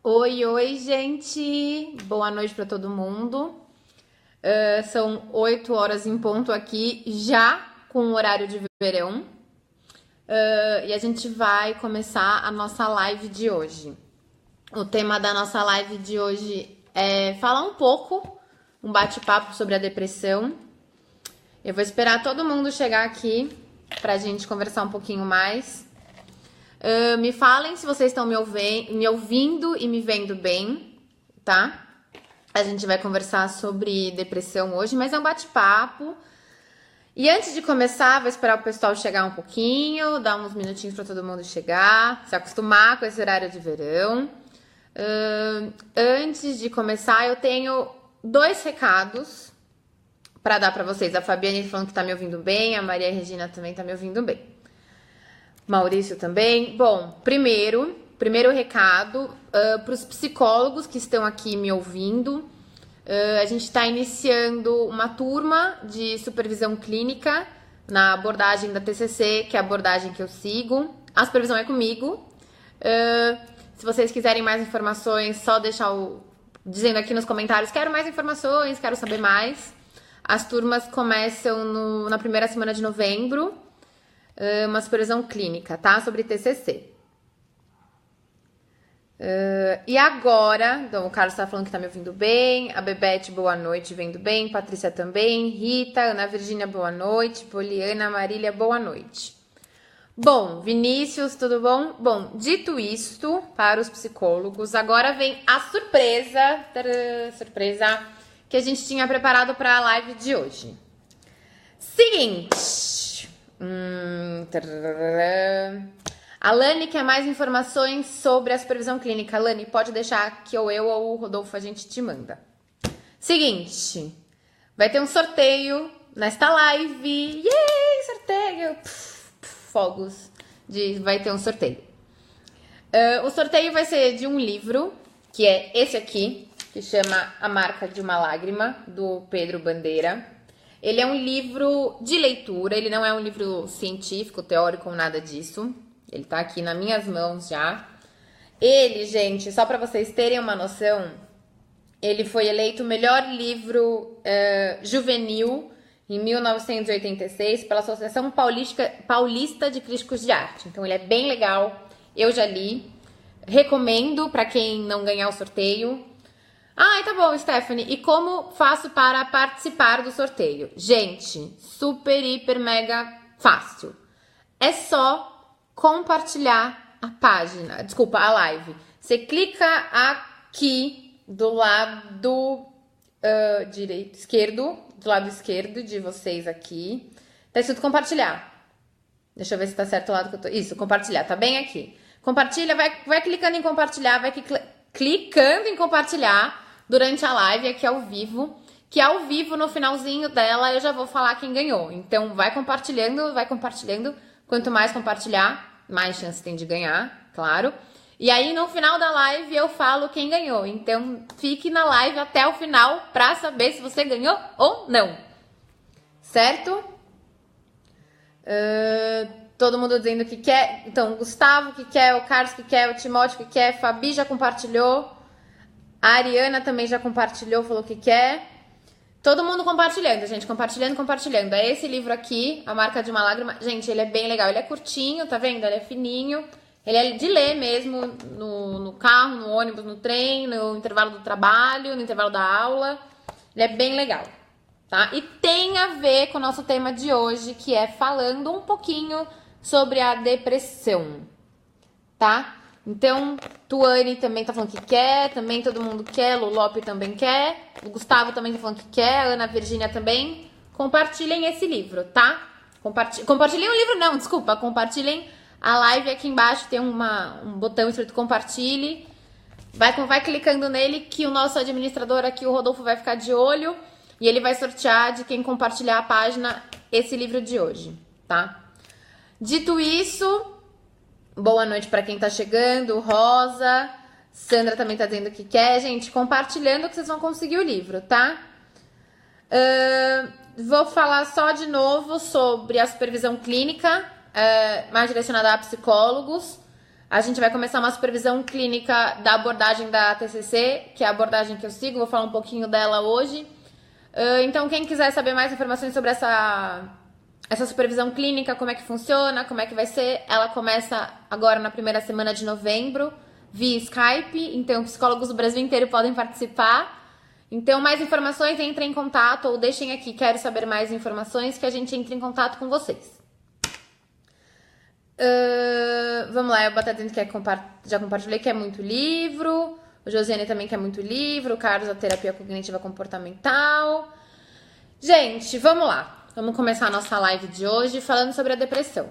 Oi, oi, gente! Boa noite para todo mundo. São 8 horas em ponto aqui, já com o horário de verão. E a gente vai começar a nossa live de hoje. O tema da nossa live de hoje é falar um pouco, um bate-papo sobre a depressão. Eu vou esperar todo mundo chegar aqui pra gente conversar um pouquinho mais. Me falem se vocês estão me ouvindo e me vendo bem, tá? A gente vai conversar sobre depressão hoje, mas é um bate-papo. E antes de começar, vou esperar o pessoal chegar um pouquinho, dar uns minutinhos para todo mundo chegar, se acostumar com esse horário de verão. Antes de começar, eu tenho 2 recados para dar para vocês. A Fabiane falando que tá me ouvindo bem, a Maria Regina também tá me ouvindo bem. Maurício também. Bom, primeiro recado para os psicólogos que estão aqui me ouvindo. A gente está iniciando uma turma de supervisão clínica na abordagem da TCC, que é a abordagem que eu sigo. A supervisão é comigo. Se vocês quiserem mais informações, só deixar dizendo aqui nos comentários, quero mais informações, quero saber mais. As turmas começam na primeira semana de novembro. Uma supervisão clínica, tá? Sobre TCC. E agora, então o Carlos tá falando que tá me ouvindo bem, a Bebete, boa noite, vendo bem, Patrícia também, Rita, Ana Virgínia, boa noite, Poliana, Marília, boa noite. Bom, Vinícius, tudo bom? Bom, dito isto, para os psicólogos, agora vem a surpresa, surpresa, que a gente tinha preparado para a live de hoje. Seguinte... A Lani quer mais informações sobre a supervisão clínica. Lani, pode deixar que ou eu ou o Rodolfo a gente te manda. Seguinte, vai ter um sorteio nesta live. Yay, sorteio! Fogos. Vai ter um sorteio. O sorteio vai ser de um livro, que é esse aqui, que chama A Marca de uma Lágrima, do Pedro Bandeira. Ele é um livro de leitura, ele não é um livro científico, teórico ou nada disso. Ele tá aqui nas minhas mãos já. Ele, gente, só para vocês terem uma noção, ele foi eleito o melhor livro juvenil em 1986 pela Associação Paulista de Críticos de Arte. Então ele é bem legal, eu já li. Recomendo para quem não ganhar o sorteio. Tá bom, Stephanie. E como faço para participar do sorteio? Gente, super, hiper, mega fácil. É só compartilhar a página, desculpa, a live. Você clica aqui do lado esquerdo, do lado esquerdo de vocês aqui. Tá escrito compartilhar. Deixa eu ver se tá certo o lado que eu tô. Isso, compartilhar, tá bem aqui. Compartilha, vai clicando em compartilhar, clicando em compartilhar durante a live aqui ao vivo, que ao vivo no finalzinho dela eu já vou falar quem ganhou. Então vai compartilhando. Quanto mais compartilhar, mais chance tem de ganhar, claro. E aí no final da live eu falo quem ganhou. Então fique na live até o final pra saber se você ganhou ou não. Certo? Todo mundo dizendo que quer. Então, o Gustavo que quer, o Carlos que quer, o Timóteo que quer, Fabi já compartilhou. A Ariana também já compartilhou, falou que quer. Todo mundo compartilhando, gente. Compartilhando. É esse livro aqui, A Marca de uma Lágrima. Gente, ele é bem legal. Ele é curtinho, tá vendo? Ele é fininho. Ele é de ler mesmo no carro, no ônibus, no trem, no intervalo do trabalho, no intervalo da aula. Ele é bem legal, tá? E tem a ver com o nosso tema de hoje, que é falando um pouquinho sobre a depressão, tá? Então, Tuane também tá falando que quer, também todo mundo quer, Lulope também quer, o Gustavo também tá falando que quer, a Ana Virgínia também. Compartilhem esse livro, tá? Compartilhem o livro não, desculpa, compartilhem a live aqui embaixo, tem um botão escrito compartilhe. Vai clicando nele que o nosso administrador aqui, o Rodolfo, vai ficar de olho e ele vai sortear de quem compartilhar a página esse livro de hoje, tá? Dito isso... Boa noite para quem tá chegando, Rosa, Sandra também tá dizendo que quer. Gente, compartilhando que vocês vão conseguir o livro, tá? Vou falar só de novo sobre a supervisão clínica, mais direcionada a psicólogos. a gente vai começar uma supervisão clínica da abordagem da TCC, que é a abordagem que eu sigo, vou falar um pouquinho dela hoje. Então, quem quiser saber mais informações sobre essa supervisão clínica, como é que funciona, como é que vai ser, ela começa agora na primeira semana de novembro, via Skype, então psicólogos do Brasil inteiro podem participar. Então, mais informações, entrem em contato ou deixem aqui, quero saber mais informações, que a gente entre em contato com vocês. Vamos lá, o Batatento já compartilhei que é muito livro, o Josiane também quer muito livro, o Carlos, a terapia cognitiva comportamental. Gente, vamos lá, vamos começar a nossa live de hoje falando sobre a depressão.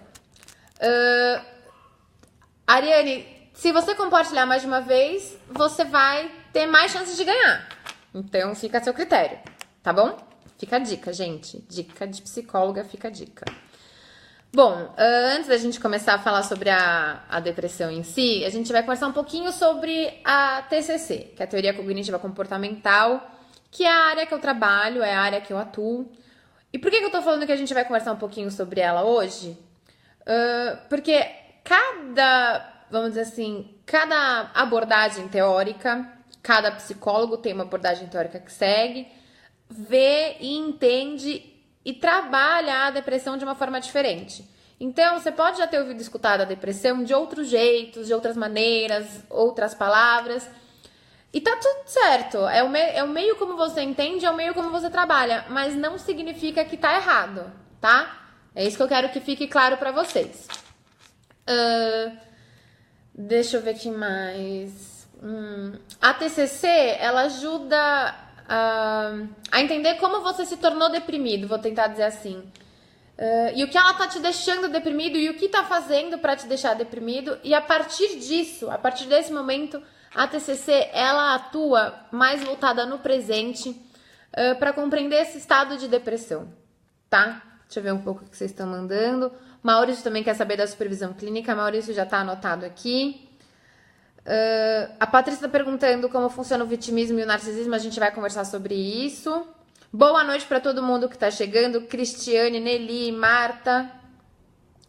Ariane, se você compartilhar mais de uma vez, você vai ter mais chances de ganhar. Então, fica a seu critério, tá bom? Fica a dica, gente. Dica de psicóloga, fica a dica. Bom, antes da gente começar a falar sobre a depressão em si, a gente vai conversar um pouquinho sobre a TCC, que é a Teoria Cognitiva Comportamental, que é a área que eu trabalho, é a área que eu atuo. E por que eu tô falando que a gente vai conversar um pouquinho sobre ela hoje? Porque vamos dizer assim, cada abordagem teórica, cada psicólogo tem uma abordagem teórica que segue, vê e entende e trabalha a depressão de uma forma diferente. Então, você pode já ter ouvido escutar a depressão de outros jeitos, de outras maneiras, outras palavras. E tá tudo certo. É o meio como você entende, é o meio como você trabalha. Mas não significa que tá errado, tá? É isso que eu quero que fique claro pra vocês. Deixa eu ver aqui mais. A TCC, ela ajuda a entender como você se tornou deprimido, vou tentar dizer assim. E o que ela tá te deixando deprimido e o que tá fazendo pra te deixar deprimido. E a partir disso, a partir desse momento, a TCC, ela atua mais voltada no presente pra compreender esse estado de depressão, tá? Deixa eu ver um pouco o que vocês estão mandando. Maurício também quer saber da supervisão clínica. Maurício já tá anotado aqui. A Patrícia tá perguntando como funciona o vitimismo e o narcisismo. A gente vai conversar sobre isso. Boa noite para todo mundo que tá chegando. Cristiane, Nelly, Marta.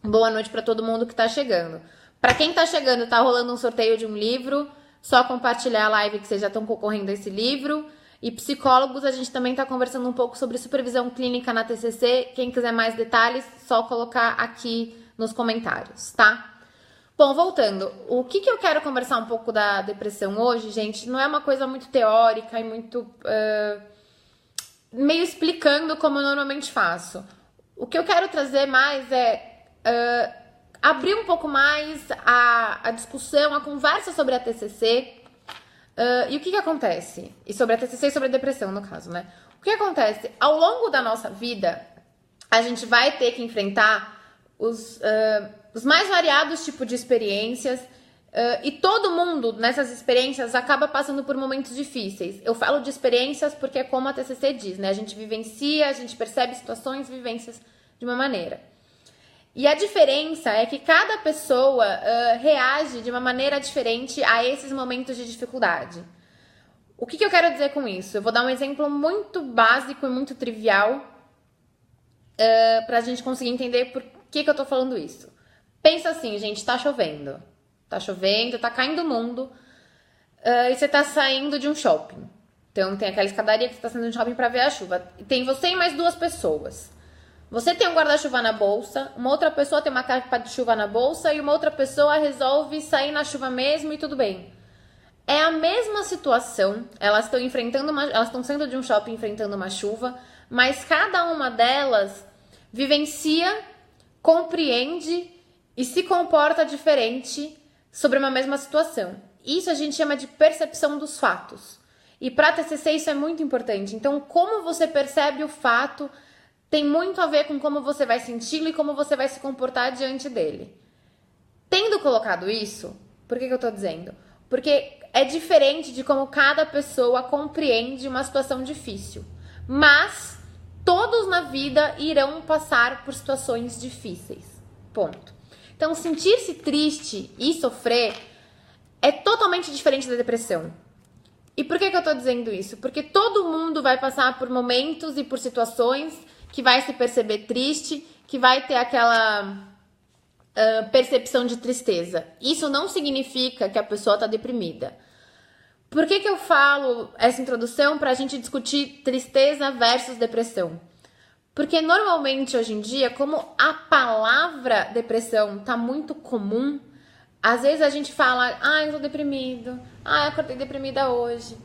Boa noite para todo mundo que tá chegando. Para quem tá chegando, tá rolando um sorteio de um livro. Só compartilhar a live que vocês já estão concorrendo a esse livro. E psicólogos, a gente também tá conversando um pouco sobre supervisão clínica na TCC. Quem quiser mais detalhes, só colocar aqui nos comentários, tá? Bom, voltando, o que eu quero conversar um pouco da depressão hoje, gente, não é uma coisa muito teórica e muito meio explicando como eu normalmente faço. O que eu quero trazer mais é abrir um pouco mais a discussão, a conversa sobre a TCC e o que acontece. E sobre a TCC e sobre a depressão, no caso, né? O que acontece? Ao longo da nossa vida, a gente vai ter que enfrentar os mais variados tipos de experiências e todo mundo nessas experiências acaba passando por momentos difíceis. Eu falo de experiências porque é como a TCC diz, né? A gente vivencia, a gente percebe situações, vivências de uma maneira. E a diferença é que cada pessoa reage de uma maneira diferente a esses momentos de dificuldade. O que eu quero dizer com isso? Eu vou dar um exemplo muito básico e muito trivial pra gente conseguir entender por que eu tô falando isso. Pensa assim, gente, tá chovendo, tá caindo o mundo e você tá saindo de um shopping. Então tem aquela escadaria que você tá saindo de um shopping pra ver a chuva. E tem você e mais duas pessoas. Você tem um guarda-chuva na bolsa, uma outra pessoa tem uma capa de chuva na bolsa e uma outra pessoa resolve sair na chuva mesmo e tudo bem. É a mesma situação, elas estão saindo de um shopping enfrentando uma chuva, mas cada uma delas vivencia, compreende e se comporta diferente sobre uma mesma situação. Isso a gente chama de percepção dos fatos. E para TCC isso é muito importante. Então, como você percebe o fato tem muito a ver com como você vai senti-lo e como você vai se comportar diante dele. Tendo colocado isso, por que eu tô dizendo? Porque é diferente de como cada pessoa compreende uma situação difícil. Mas todos na vida irão passar por situações difíceis. Ponto. Então, sentir-se triste e sofrer é totalmente diferente da depressão. E por que eu tô dizendo isso? Porque todo mundo vai passar por momentos e por situações que vai se perceber triste, que vai ter aquela percepção de tristeza. Isso não significa que a pessoa tá deprimida. Por que eu falo essa introdução pra gente discutir tristeza versus depressão? Porque normalmente hoje em dia, como a palavra depressão tá muito comum, às vezes a gente fala, eu tô deprimido, eu acordei deprimida hoje,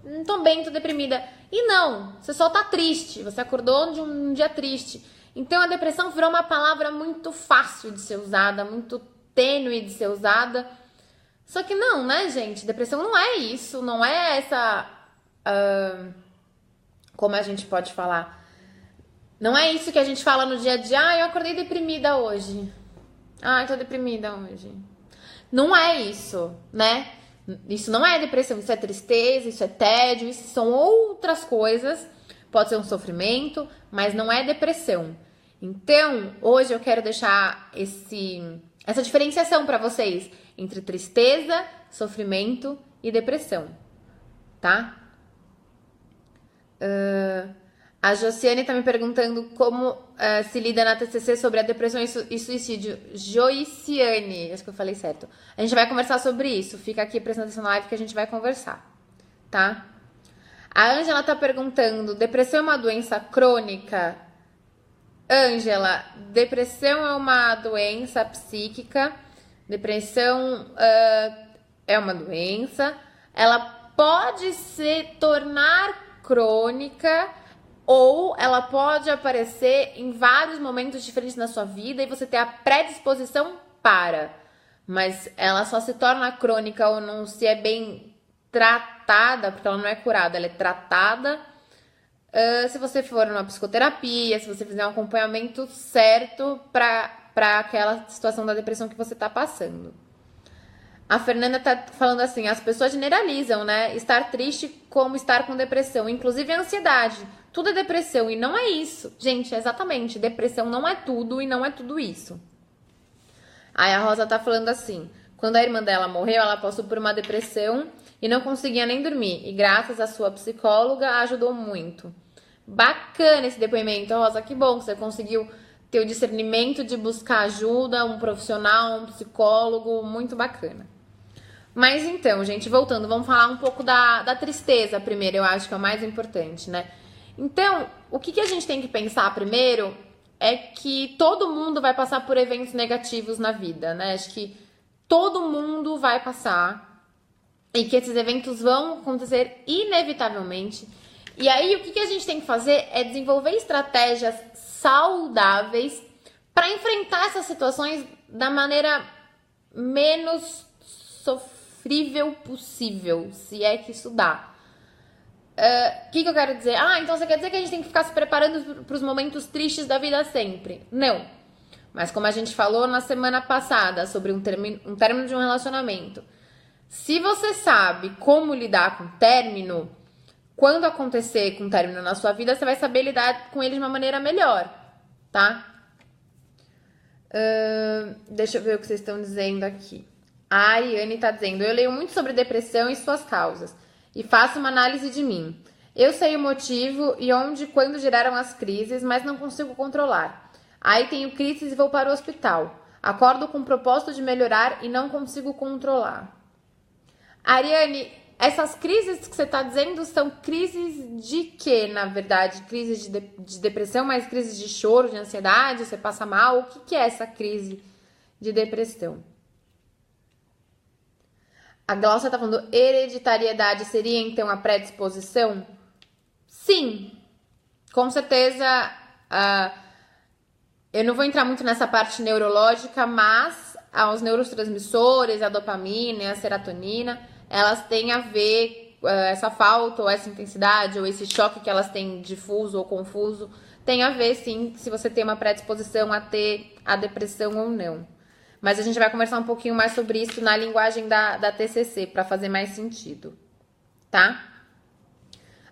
não tô bem, tô deprimida. E não, você só tá triste, você acordou de um dia triste. Então a depressão virou uma palavra muito fácil de ser usada, muito tênue de ser usada. Só que não, né, gente? Depressão não é isso, não é essa... como a gente pode falar? Não é isso que a gente fala no dia a dia. Eu acordei deprimida hoje. Tô deprimida hoje. Não é isso, né? Isso não é depressão, isso é tristeza, isso é tédio, isso são outras coisas. Pode ser um sofrimento, mas não é depressão. Então, hoje eu quero deixar essa diferenciação para vocês entre tristeza, sofrimento e depressão, tá? A Josiane tá me perguntando como se lida na TCC sobre a depressão e suicídio. Joiciane, acho que eu falei certo. A gente vai conversar sobre isso. Fica aqui prestando atenção na live que a gente vai conversar, tá? A Ângela tá perguntando, depressão é uma doença crônica? Ângela, depressão é uma doença psíquica. Depressão é uma doença. Ela pode se tornar crônica ou ela pode aparecer em vários momentos diferentes na sua vida e você ter a predisposição para. Mas ela só se torna crônica ou não se é bem tratada, porque ela não é curada, ela é tratada se você for numa psicoterapia, se você fizer um acompanhamento certo para aquela situação da depressão que você tá passando. A Fernanda tá falando assim, as pessoas generalizam, né? Estar triste como estar com depressão, inclusive a ansiedade. Tudo é depressão e não é isso. Gente, exatamente, depressão não é tudo e não é tudo isso. Aí a Rosa tá falando assim, quando a irmã dela morreu, ela passou por uma depressão e não conseguia nem dormir. E graças à sua psicóloga, ajudou muito. Bacana esse depoimento, Rosa, que bom que você conseguiu ter o discernimento de buscar ajuda, um profissional, um psicólogo, muito bacana. Mas então, gente, voltando, vamos falar um pouco da tristeza primeiro, eu acho que é o mais importante, né? Então, o que a gente tem que pensar primeiro é que todo mundo vai passar por eventos negativos na vida, né? Acho que todo mundo vai passar e que esses eventos vão acontecer inevitavelmente. E aí, o que a gente tem que fazer é desenvolver estratégias saudáveis para enfrentar essas situações da maneira menos sofrível possível, se é que isso dá. O que eu quero dizer? Então você quer dizer que a gente tem que ficar se preparando para os momentos tristes da vida sempre? Não. Mas como a gente falou na semana passada sobre um término de um relacionamento, se você sabe como lidar com o término, quando acontecer com o término na sua vida, você vai saber lidar com ele de uma maneira melhor, tá? Deixa eu ver o que vocês estão dizendo aqui. A Ariane tá dizendo, eu leio muito sobre depressão e suas causas e faço uma análise de mim. Eu sei o motivo e onde e quando geraram as crises, mas não consigo controlar. Aí tenho crises e vou para o hospital. Acordo com o propósito de melhorar e não consigo controlar. Ariane, essas crises que você está dizendo são crises de quê, na verdade? Crises de depressão, mas crises de choro, de ansiedade, você passa mal? O que é essa crise de depressão? A Glaucia tá falando, hereditariedade seria então a predisposição? Sim, com certeza. Eu não vou entrar muito nessa parte neurológica, mas os neurotransmissores, a dopamina e a serotonina, elas têm a ver, essa falta ou essa intensidade ou esse choque que elas têm difuso ou confuso, tem a ver sim se você tem uma predisposição a ter a depressão ou não. Mas a gente vai conversar um pouquinho mais sobre isso na linguagem da TCC, para fazer mais sentido, tá?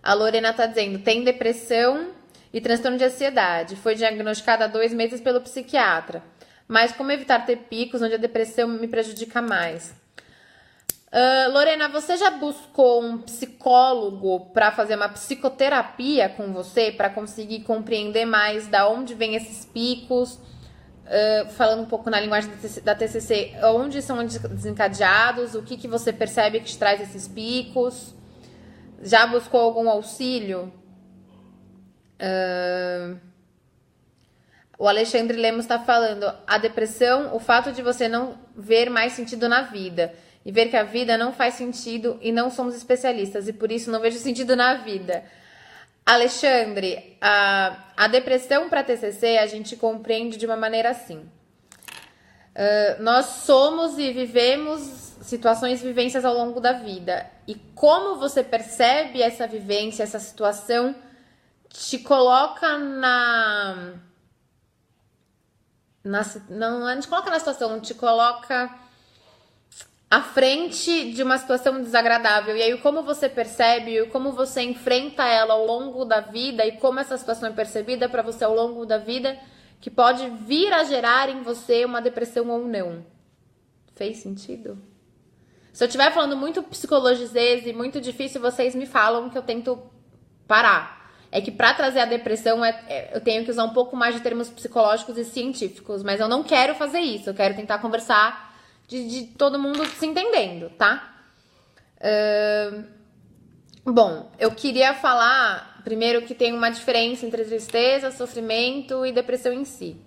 A Lorena tá dizendo, tem depressão e transtorno de ansiedade. Foi diagnosticada há 2 meses pelo psiquiatra. Mas como evitar ter picos onde a depressão me prejudica mais? Lorena, você já buscou um psicólogo para fazer uma psicoterapia com você, para conseguir compreender mais da onde vem esses picos? falando um pouco na linguagem da TCC, onde são desencadeados, o que você percebe que te traz esses picos? Já buscou algum auxílio? O Alexandre Lemos está falando, a depressão, o fato de você não ver mais sentido na vida e ver que a vida não faz sentido e não somos especialistas e por isso não vejo sentido na vida. Alexandre, a depressão para TCC a gente compreende de uma maneira assim. Nós somos e vivemos situações, vivências ao longo da vida. E como você percebe essa vivência, essa situação, te coloca não te coloca na situação, te coloca à frente de uma situação desagradável. E aí, como você percebe, como você enfrenta ela ao longo da vida e como essa situação é percebida para você ao longo da vida, que pode vir a gerar em você uma depressão ou não. Fez sentido? Se eu estiver falando muito psicologizês e muito difícil, vocês me falam que eu tento parar. É que para trazer a depressão, eu tenho que usar um pouco mais de termos psicológicos e científicos, mas eu não quero fazer isso. Eu quero tentar conversar de todo mundo se entendendo, tá? Bom, eu queria falar primeiro que tem uma diferença entre tristeza, sofrimento e depressão em si.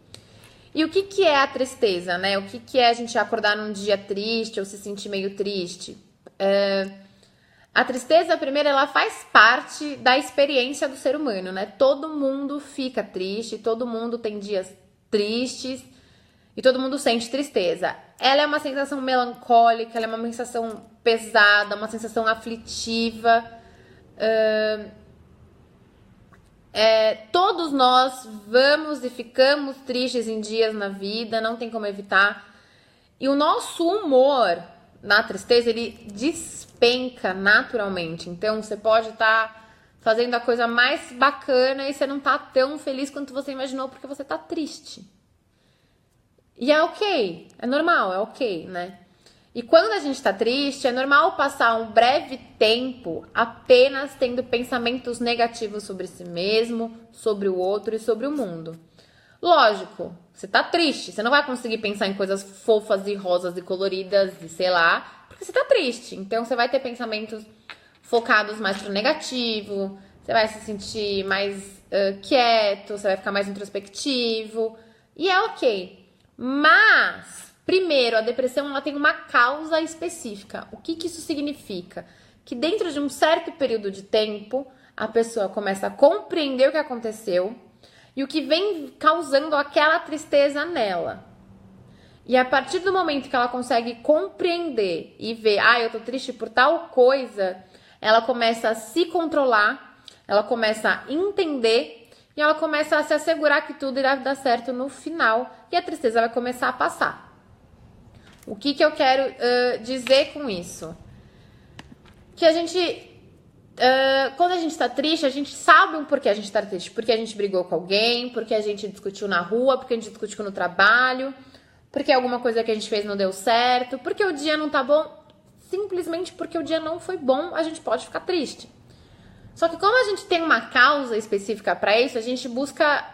E o que é a tristeza, né? O que é a gente acordar num dia triste ou se sentir meio triste? A tristeza, primeiro, ela faz parte da experiência do ser humano, né? Todo mundo fica triste, todo mundo tem dias tristes e todo mundo sente tristeza. Ela é uma sensação melancólica, ela é uma sensação pesada, uma sensação aflitiva. Todos nós vamos e ficamos tristes em dias na vida, não tem como evitar. E o nosso humor na tristeza, ele despenca naturalmente. Então, você pode estar fazendo a coisa mais bacana e você não tá tão feliz quanto você imaginou porque você tá triste. E é ok, é normal, é ok, né? E quando a gente tá triste, é normal passar um breve tempo apenas tendo pensamentos negativos sobre si mesmo, sobre o outro e sobre o mundo. Lógico, você tá triste, você não vai conseguir pensar em coisas fofas e rosas e coloridas e sei lá, porque você tá triste. Então você vai ter pensamentos focados mais pro negativo, você vai se sentir mais quieto, você vai ficar mais introspectivo e é ok. Mas, primeiro, a depressão ela tem uma causa específica. O que isso significa? Que dentro de um certo período de tempo, a pessoa começa a compreender o que aconteceu e o que vem causando aquela tristeza nela. E a partir do momento que ela consegue compreender e ver, eu tô triste por tal coisa, ela começa a se controlar, ela começa a entender e ela começa a se assegurar que tudo irá dar certo no final e a tristeza vai começar a passar. O que eu quero dizer com isso? Que a gente, quando a gente tá triste, a gente sabe o porquê a gente tá triste. Porque a gente brigou com alguém, porque a gente discutiu na rua, porque a gente discutiu no trabalho, porque alguma coisa que a gente fez não deu certo, porque o dia não tá bom. Simplesmente porque o dia não foi bom, a gente pode ficar triste. Só que como a gente tem uma causa específica para isso, a gente busca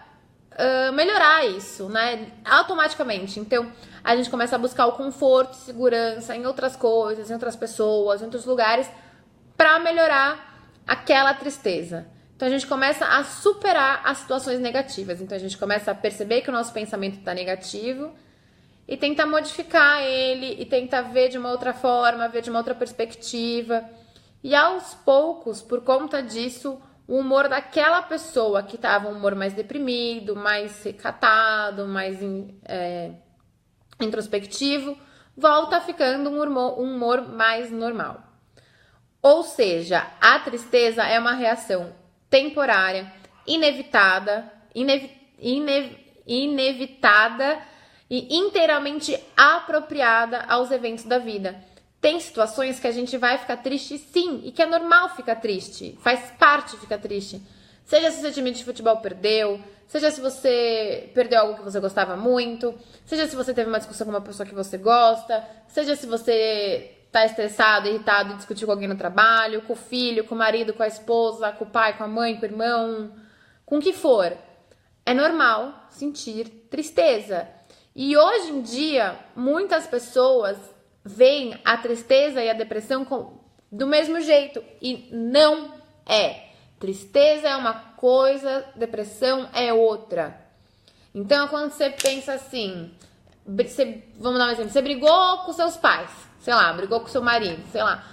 melhorar isso, né? Automaticamente. Então, a gente começa a buscar o conforto e segurança em outras coisas, em outras pessoas, em outros lugares, para melhorar aquela tristeza. Então, a gente começa a superar as situações negativas. Então, a gente começa a perceber que o nosso pensamento está negativo e tenta modificar ele e tenta ver de uma outra forma, ver de uma outra perspectiva. E aos poucos, por conta disso, o humor daquela pessoa que estava um humor mais deprimido, mais recatado, mais introspectivo, volta ficando um humor mais normal. Ou seja, a tristeza é uma reação temporária, inevitada e inteiramente apropriada aos eventos da vida. Tem situações que a gente vai ficar triste sim, e que é normal ficar triste, faz parte ficar triste. Seja se o seu time de futebol perdeu, seja se você perdeu algo que você gostava muito, seja se você teve uma discussão com uma pessoa que você gosta, seja se você tá estressado, irritado e discutiu com alguém no trabalho, com o filho, com o marido, com a esposa, com o pai, com a mãe, com o irmão, com o que for. É normal sentir tristeza. E hoje em dia, muitas pessoas veem a tristeza e a depressão do mesmo jeito. E não é. Tristeza é uma coisa, depressão é outra. Então, quando você pensa assim, vamos dar um exemplo, você brigou com seus pais, sei lá, brigou com seu marido, sei lá.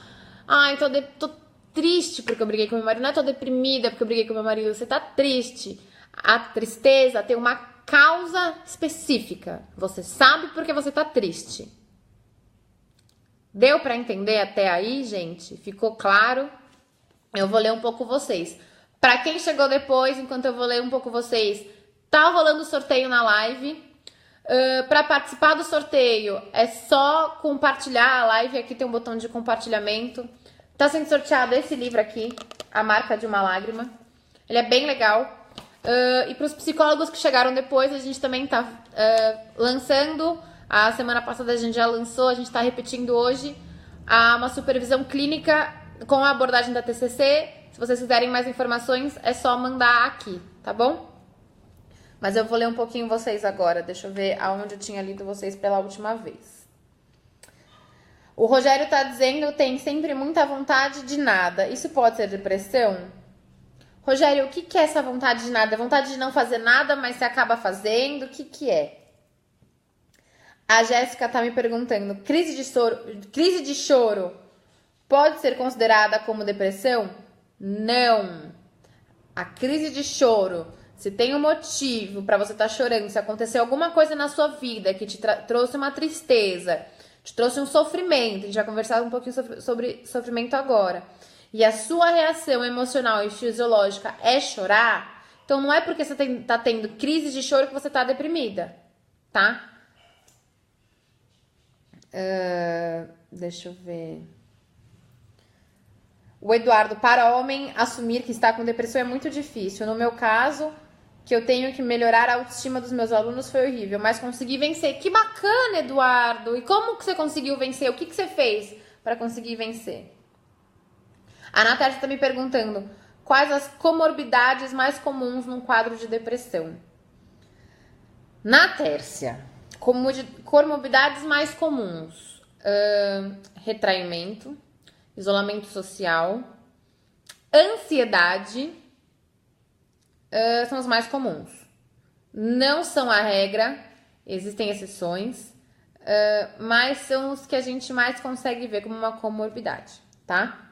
Ai, tô triste porque eu briguei com meu marido. Não é tô deprimida porque eu briguei com meu marido, você tá triste. A tristeza tem uma causa específica. Você sabe porque você tá triste. Deu pra entender até aí, gente? Ficou claro? Eu vou ler um pouco vocês. Pra quem chegou depois, enquanto eu vou ler um pouco vocês, tá rolando sorteio na live. Para participar do sorteio, é só compartilhar a live. Aqui tem um botão de compartilhamento. Tá sendo sorteado esse livro aqui, A Marca de uma Lágrima. Ele é bem legal. E para os psicólogos que chegaram depois, a gente também tá lançando. A semana passada a gente já lançou, a gente tá repetindo hoje uma supervisão clínica com a abordagem da TCC. Se vocês quiserem mais informações, é só mandar aqui, tá bom? Mas eu vou ler um pouquinho vocês agora. Deixa eu ver aonde eu tinha lido vocês pela última vez. O Rogério tá dizendo, tem sempre muita vontade de nada. Isso pode ser depressão? Rogério, o que é essa vontade de nada? Vontade de não fazer nada, mas você acaba fazendo? O que é? A Jéssica tá me perguntando, crise de choro pode ser considerada como depressão? Não. A crise de choro, se tem um motivo para você estar chorando, se aconteceu alguma coisa na sua vida que te trouxe uma tristeza, te trouxe um sofrimento, a gente vai conversar um pouquinho sobre sofrimento agora, e a sua reação emocional e fisiológica é chorar, então não é porque você tá tendo crise de choro que você tá deprimida, tá? Deixa eu ver. O Eduardo, para homem, assumir que está com depressão é muito difícil. No meu caso, que eu tenho que melhorar a autoestima dos meus alunos, foi horrível, mas consegui vencer. Que bacana, Eduardo! E como que você conseguiu vencer? O que você fez para conseguir vencer? A Natália está me perguntando, quais as comorbidades mais comuns num quadro de depressão? Na Tércia, comorbidades mais comuns, retraimento, isolamento social, ansiedade, são os mais comuns. Não são a regra, existem exceções, mas são os que a gente mais consegue ver como uma comorbidade, tá?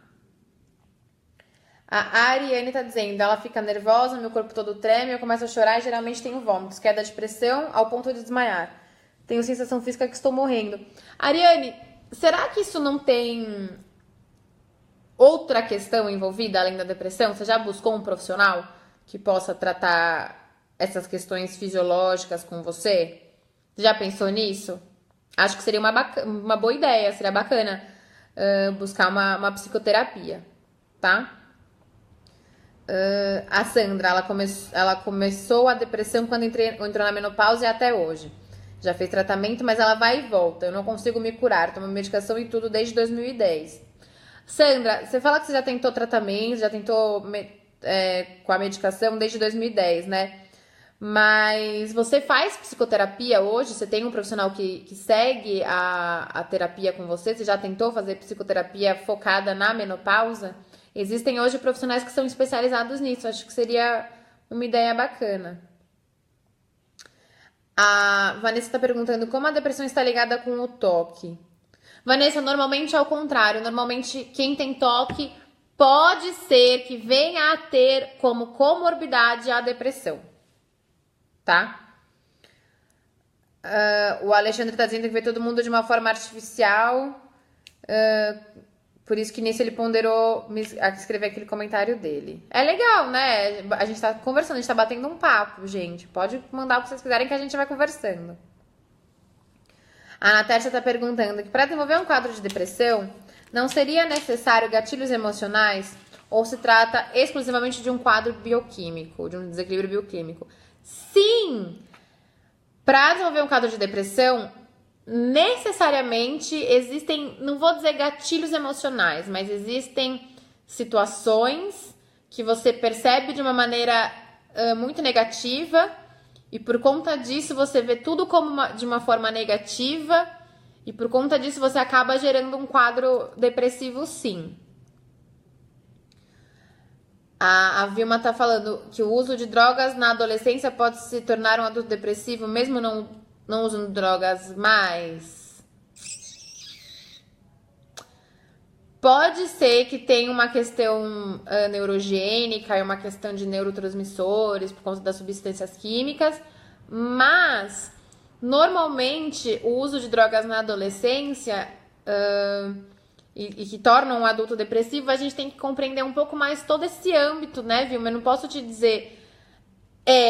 A Ariane tá dizendo, ela fica nervosa, meu corpo todo treme, eu começo a chorar e geralmente tenho vômitos, queda de pressão ao ponto de desmaiar. Tenho sensação física que estou morrendo. Ariane, será que isso não tem outra questão envolvida além da depressão? Você já buscou um profissional que possa tratar essas questões fisiológicas com você? Você já pensou nisso? Acho que seria uma boa ideia, seria bacana buscar uma psicoterapia, tá? A Sandra, ela começou a depressão quando entrou na menopausa e até hoje. Já fez tratamento, mas ela vai e volta. Eu não consigo me curar, tomo medicação e tudo desde 2010. Sandra, você fala que você já tentou tratamento, já tentou com a medicação desde 2010, né? Mas você faz psicoterapia hoje? Você tem um profissional que segue a terapia com você? Você já tentou fazer psicoterapia focada na menopausa? Existem hoje profissionais que são especializados nisso. Acho que seria uma ideia bacana. A Vanessa está perguntando como a depressão está ligada com o toque. Vanessa, normalmente é o contrário. Normalmente quem tem toque pode ser que venha a ter como comorbidade a depressão. Tá? O Alexandre está dizendo que vê todo mundo de uma forma artificial. Por isso que nisso ele ponderou escrever aquele comentário dele. É legal, né? A gente tá conversando, a gente tá batendo um papo, gente. Pode mandar o que vocês quiserem que a gente vai conversando. A Natália tá perguntando que para desenvolver um quadro de depressão, não seria necessário gatilhos emocionais ou se trata exclusivamente de um quadro bioquímico, de um desequilíbrio bioquímico? Sim! Para desenvolver um quadro de depressão, necessariamente existem, não vou dizer gatilhos emocionais, mas existem situações que você percebe de uma maneira muito negativa e por conta disso você vê tudo como de uma forma negativa e por conta disso você acaba gerando um quadro depressivo, sim. A Vilma tá falando que o uso de drogas na adolescência pode se tornar um adulto depressivo, mesmo não usando drogas mais. Pode ser que tenha uma questão neurogênica e uma questão de neurotransmissores por conta das substâncias químicas, mas normalmente o uso de drogas na adolescência e que tornam um adulto depressivo, a gente tem que compreender um pouco mais todo esse âmbito, né, Vilma? Eu não posso te dizer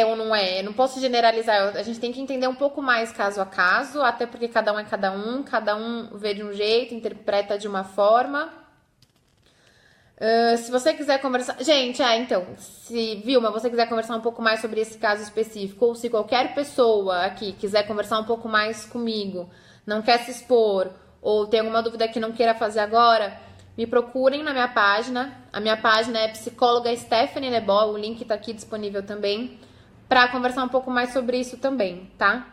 ou não é, eu não posso generalizar, a gente tem que entender um pouco mais caso a caso, até porque cada um vê de um jeito, interpreta de uma forma. Se você quiser conversar... Gente, então, se Vilma, você quiser conversar um pouco mais sobre esse caso específico, ou se qualquer pessoa aqui quiser conversar um pouco mais comigo, não quer se expor, ou tem alguma dúvida que não queira fazer agora, me procurem na minha página. A minha página é psicóloga Stephanie Nebó, o link tá aqui disponível também, para conversar um pouco mais sobre isso também, tá?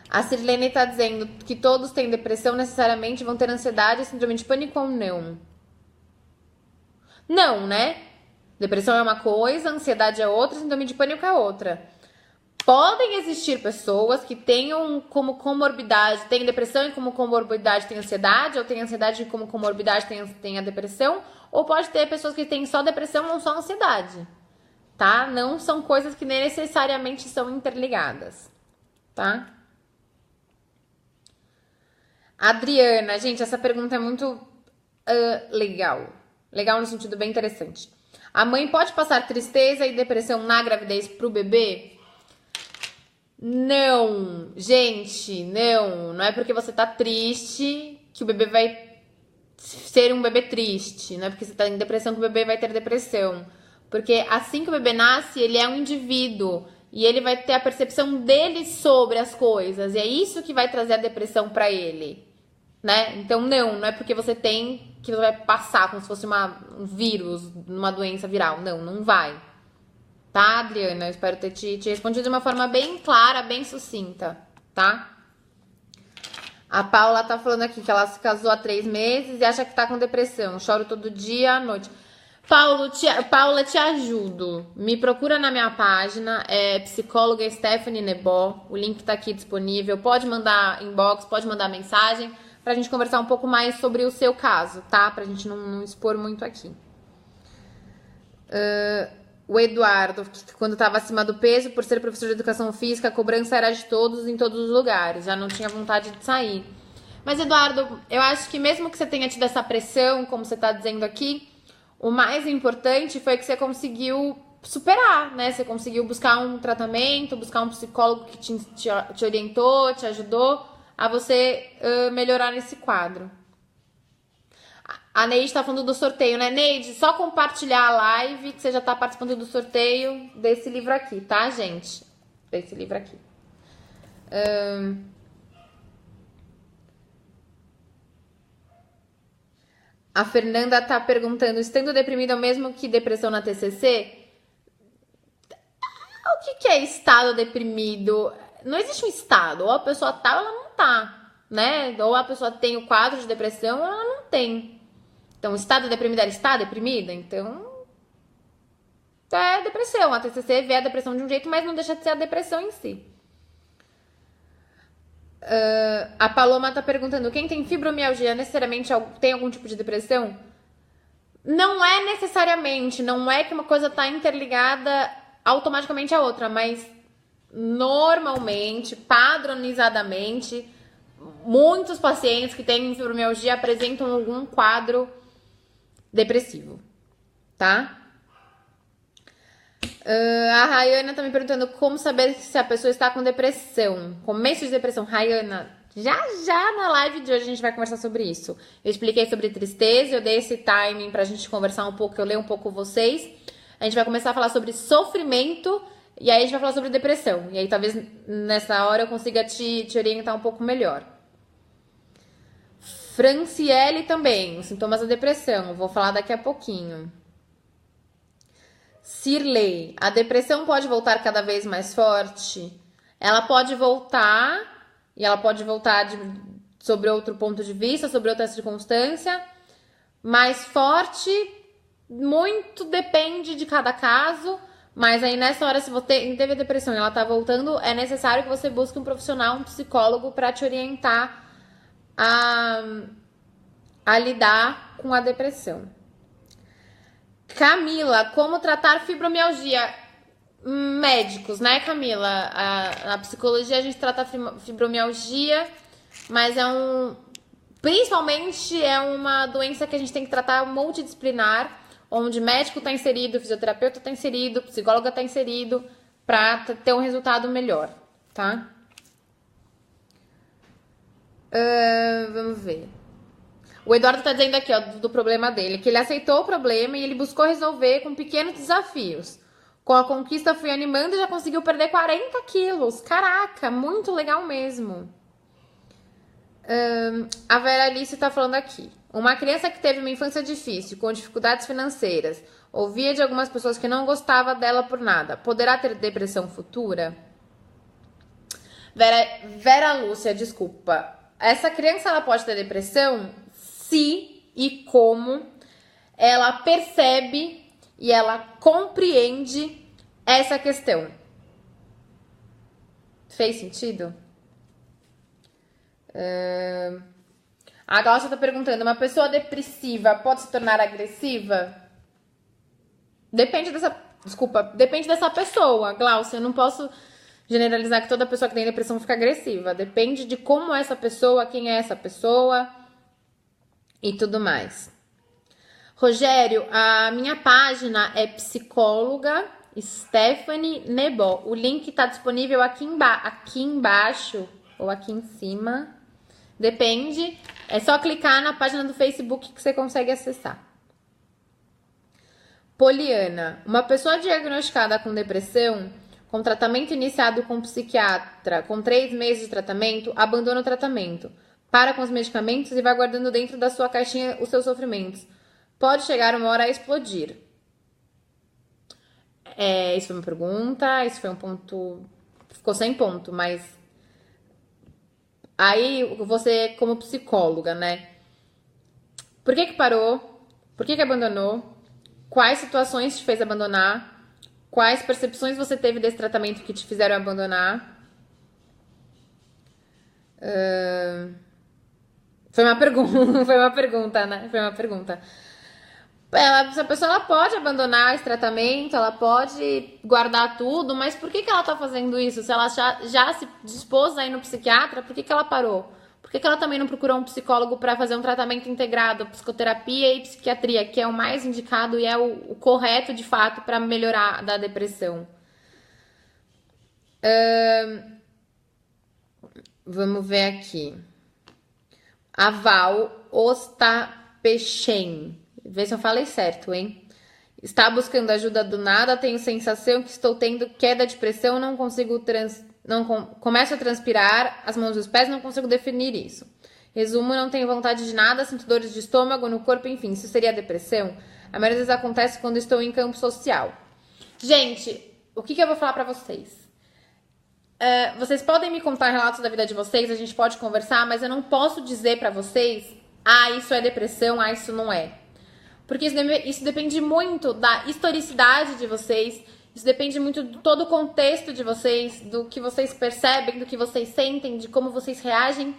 A Sirlene tá dizendo que todos têm depressão, necessariamente vão ter ansiedade, síndrome de pânico ou não? Não, né? Depressão é uma coisa, ansiedade é outra, síndrome de pânico é outra. Podem existir pessoas que tenham como comorbidade, tem depressão e como comorbidade tem ansiedade, ou tem ansiedade e como comorbidade tem a depressão, ou pode ter pessoas que têm só depressão ou só ansiedade, tá? Não são coisas que necessariamente são interligadas, tá? Adriana, gente, essa pergunta é muito legal. Legal no sentido bem interessante. A mãe pode passar tristeza e depressão na gravidez pro bebê? Não, gente, não. Não é porque você tá triste que o bebê vai ser um bebê triste. Não é porque você tá em depressão que o bebê vai ter depressão. Porque assim que o bebê nasce, ele é um indivíduo. E ele vai ter a percepção dele sobre as coisas. E é isso que vai trazer a depressão pra ele, né? Então, não é porque você tem que vai passar como se fosse um vírus, uma doença viral. Não vai. Tá, Adriana? Eu espero ter te respondido de uma forma bem clara, bem sucinta, tá? A Paula tá falando aqui que ela se casou há 3 meses e acha que tá com depressão. Choro todo dia à noite. Paula, te ajudo. Me procura na minha página, é psicóloga Stephanie Nebó. O link tá aqui disponível. Pode mandar inbox, pode mandar mensagem pra gente conversar um pouco mais sobre o seu caso, tá? Pra gente não expor muito aqui. O Eduardo, que quando tava acima do peso, por ser professor de educação física, a cobrança era de todos em todos os lugares. Já não tinha vontade de sair. Mas, Eduardo, eu acho que mesmo que você tenha tido essa pressão, como você tá dizendo aqui, o mais importante foi que você conseguiu superar, né? Você conseguiu buscar um tratamento, buscar um psicólogo que te orientou, te ajudou a você melhorar nesse quadro. A Neide tá falando do sorteio, né? Neide, só compartilhar a live que você já tá participando do sorteio desse livro aqui, tá, gente? Desse livro aqui. A Fernanda tá perguntando, estando deprimida é o mesmo que depressão na TCC? O que é estado deprimido? Não existe um estado, ou a pessoa tá ou ela não tá, né? Ou a pessoa tem o quadro de depressão ou ela não tem. Então, estado deprimido, ela está deprimida? Então, é depressão. A TCC vê a depressão de um jeito, mas não deixa de ser a depressão em si. A Paloma tá perguntando, quem tem fibromialgia necessariamente tem algum tipo de depressão? Não é necessariamente, não é que uma coisa tá interligada automaticamente à outra, mas normalmente, padronizadamente, muitos pacientes que têm fibromialgia apresentam algum quadro depressivo, tá? A Rayana tá me perguntando como saber se a pessoa está com depressão. Começo de depressão. Rayana, já na live de hoje a gente vai conversar sobre isso. Eu expliquei sobre tristeza, eu dei esse timing pra gente conversar um pouco, eu leio um pouco vocês. A gente vai começar a falar sobre sofrimento e aí a gente vai falar sobre depressão. E aí talvez nessa hora eu consiga te orientar um pouco melhor. Franciele também, os sintomas da depressão. Vou falar daqui a pouquinho. Cirlei, a depressão pode voltar cada vez mais forte? Ela pode voltar, e ela pode voltar sobre outro ponto de vista, sobre outra circunstância, mais forte, muito depende de cada caso, mas aí nessa hora, se você teve a depressão e ela tá voltando, é necessário que você busque um profissional, um psicólogo, para te orientar a lidar com a depressão. Camila, como tratar fibromialgia? Médicos, né, Camila? Na psicologia a gente trata fibromialgia, mas principalmente é uma doença que a gente tem que tratar multidisciplinar, onde médico está inserido, fisioterapeuta está inserido, psicóloga está inserido, para ter um resultado melhor, tá? Vamos ver. O Eduardo tá dizendo aqui, ó, do problema dele, que ele aceitou o problema e ele buscou resolver com pequenos desafios. Com a conquista fui animando e já conseguiu perder 40 quilos. Caraca, muito legal mesmo. A Vera Alice tá falando aqui. Uma criança que teve uma infância difícil, com dificuldades financeiras, ouvia de algumas pessoas que não gostava dela por nada. Poderá ter depressão futura? Vera Lúcia, desculpa. Essa criança ela pode ter depressão se e como ela percebe e ela compreende essa questão. Fez sentido? A Glaucia tá perguntando, uma pessoa depressiva pode se tornar agressiva? Depende dessa pessoa, Glaucia. Eu não posso generalizar que toda pessoa que tem depressão fica agressiva. Depende de como é essa pessoa, quem é essa pessoa e tudo mais. Rogério, a minha página é psicóloga Stephanie Nebó. O link tá disponível aqui embaixo ou aqui em cima. Depende. É só clicar na página do Facebook que você consegue acessar. Poliana, uma pessoa diagnosticada com depressão, com tratamento iniciado com psiquiatra, com 3 meses de tratamento, abandona o tratamento, para com os medicamentos e vai guardando dentro da sua caixinha os seus sofrimentos. Pode chegar uma hora a explodir. Isso foi uma pergunta, isso foi um ponto... Ficou sem ponto, mas... Aí, você como psicóloga, né? Por que parou? Por que abandonou? Quais situações te fez abandonar? Quais percepções você teve desse tratamento que te fizeram abandonar? Foi uma pergunta, né? Foi uma pergunta. Essa pessoa ela pode abandonar esse tratamento, ela pode guardar tudo, mas por que ela tá fazendo isso? Se ela já se dispôs a ir no psiquiatra, por que ela parou? Por que ela também não procurou um psicólogo para fazer um tratamento integrado, psicoterapia e psiquiatria, que é o mais indicado e é o correto de fato para melhorar da depressão? Vamos ver aqui. A Val Ostapechen. Vê se eu falei certo, hein? Está buscando ajuda do nada, tenho sensação que estou tendo queda de pressão, não consigo começo a transpirar, as mãos e os pés, não consigo definir isso. Resumo, não tenho vontade de nada, sinto dores de estômago, no corpo, enfim, isso seria depressão? A maioria das vezes acontece quando estou em campo social. Gente, o que eu vou falar pra vocês? Vocês podem me contar relatos da vida de vocês, a gente pode conversar, mas eu não posso dizer pra vocês, isso é depressão, isso não é. Porque isso depende muito da historicidade de vocês, isso depende muito de todo o contexto de vocês, do que vocês percebem, do que vocês sentem, de como vocês reagem.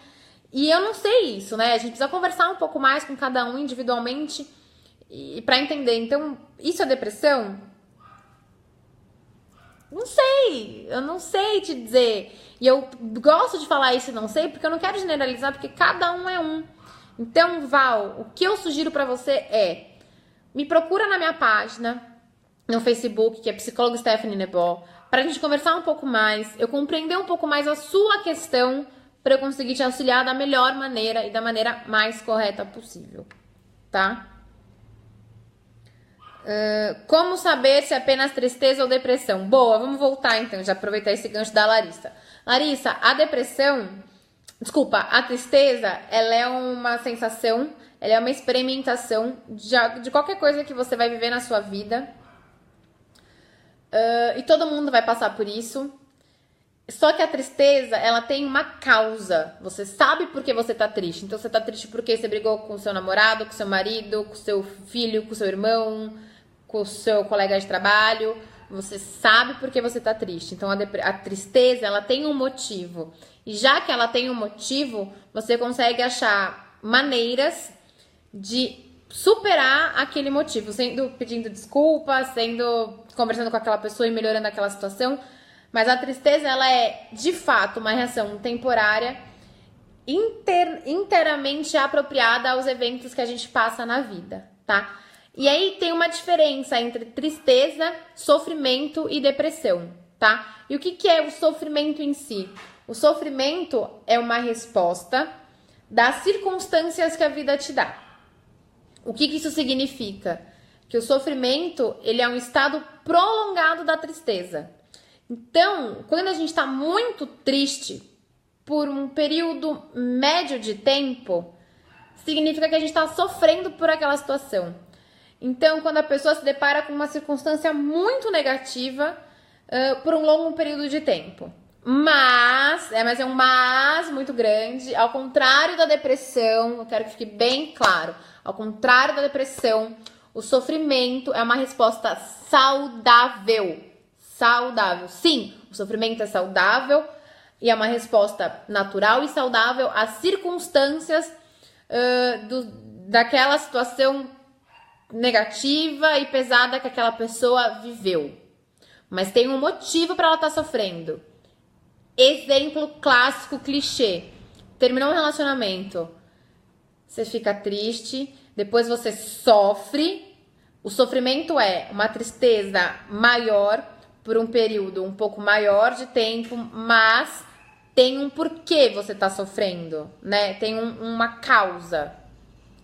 E eu não sei isso, né? A gente precisa conversar um pouco mais com cada um individualmente para entender. Então, isso é depressão? Não sei, eu não sei te dizer. E eu gosto de falar isso e não sei, porque eu não quero generalizar, porque cada um é um. Então, Val, o que eu sugiro pra você é... Me procura na minha página, no Facebook, que é Psicóloga Stephanie Nebó, pra gente conversar um pouco mais, eu compreender um pouco mais a sua questão, pra eu conseguir te auxiliar da melhor maneira e da maneira mais correta possível, tá? Como saber se é apenas tristeza ou depressão? Boa, vamos voltar então, já aproveitar esse gancho da Larissa. Larissa, a tristeza, ela é uma sensação, ela é uma experimentação de qualquer coisa que você vai viver na sua vida. e todo mundo vai passar por isso. Só que a tristeza, ela tem uma causa. Você sabe por que você tá triste. Então, você tá triste porque você brigou com o seu namorado, com o seu marido, com o seu filho, com o seu irmão, com o seu colega de trabalho. Você sabe por que você tá triste. Então, a tristeza, ela tem um motivo. E já que ela tem um motivo, você consegue achar maneiras de superar aquele motivo. Pedindo desculpas, conversando com aquela pessoa e melhorando aquela situação. Mas a tristeza, ela é, de fato, uma reação temporária, inteiramente apropriada aos eventos que a gente passa na vida, tá? E aí tem uma diferença entre tristeza, sofrimento e depressão, tá? E o que é o sofrimento em si? O sofrimento é uma resposta das circunstâncias que a vida te dá. O que isso significa? Que o sofrimento, ele é um estado prolongado da tristeza. Então, quando a gente está muito triste por um período médio de tempo, significa que a gente está sofrendo por aquela situação. Então, quando a pessoa se depara com uma circunstância muito negativa por um longo período de tempo. Mas é um mas muito grande, ao contrário da depressão, eu quero que fique bem claro, ao contrário da depressão, o sofrimento é uma resposta saudável. Saudável. Sim, o sofrimento é saudável e é uma resposta natural e saudável às circunstâncias daquela situação negativa e pesada que aquela pessoa viveu. Mas tem um motivo para ela estar sofrendo. Exemplo clássico, clichê. Terminou um relacionamento. Você fica triste, depois você sofre. O sofrimento é uma tristeza maior por um período um pouco maior de tempo, mas tem um porquê você tá sofrendo, né? Tem uma causa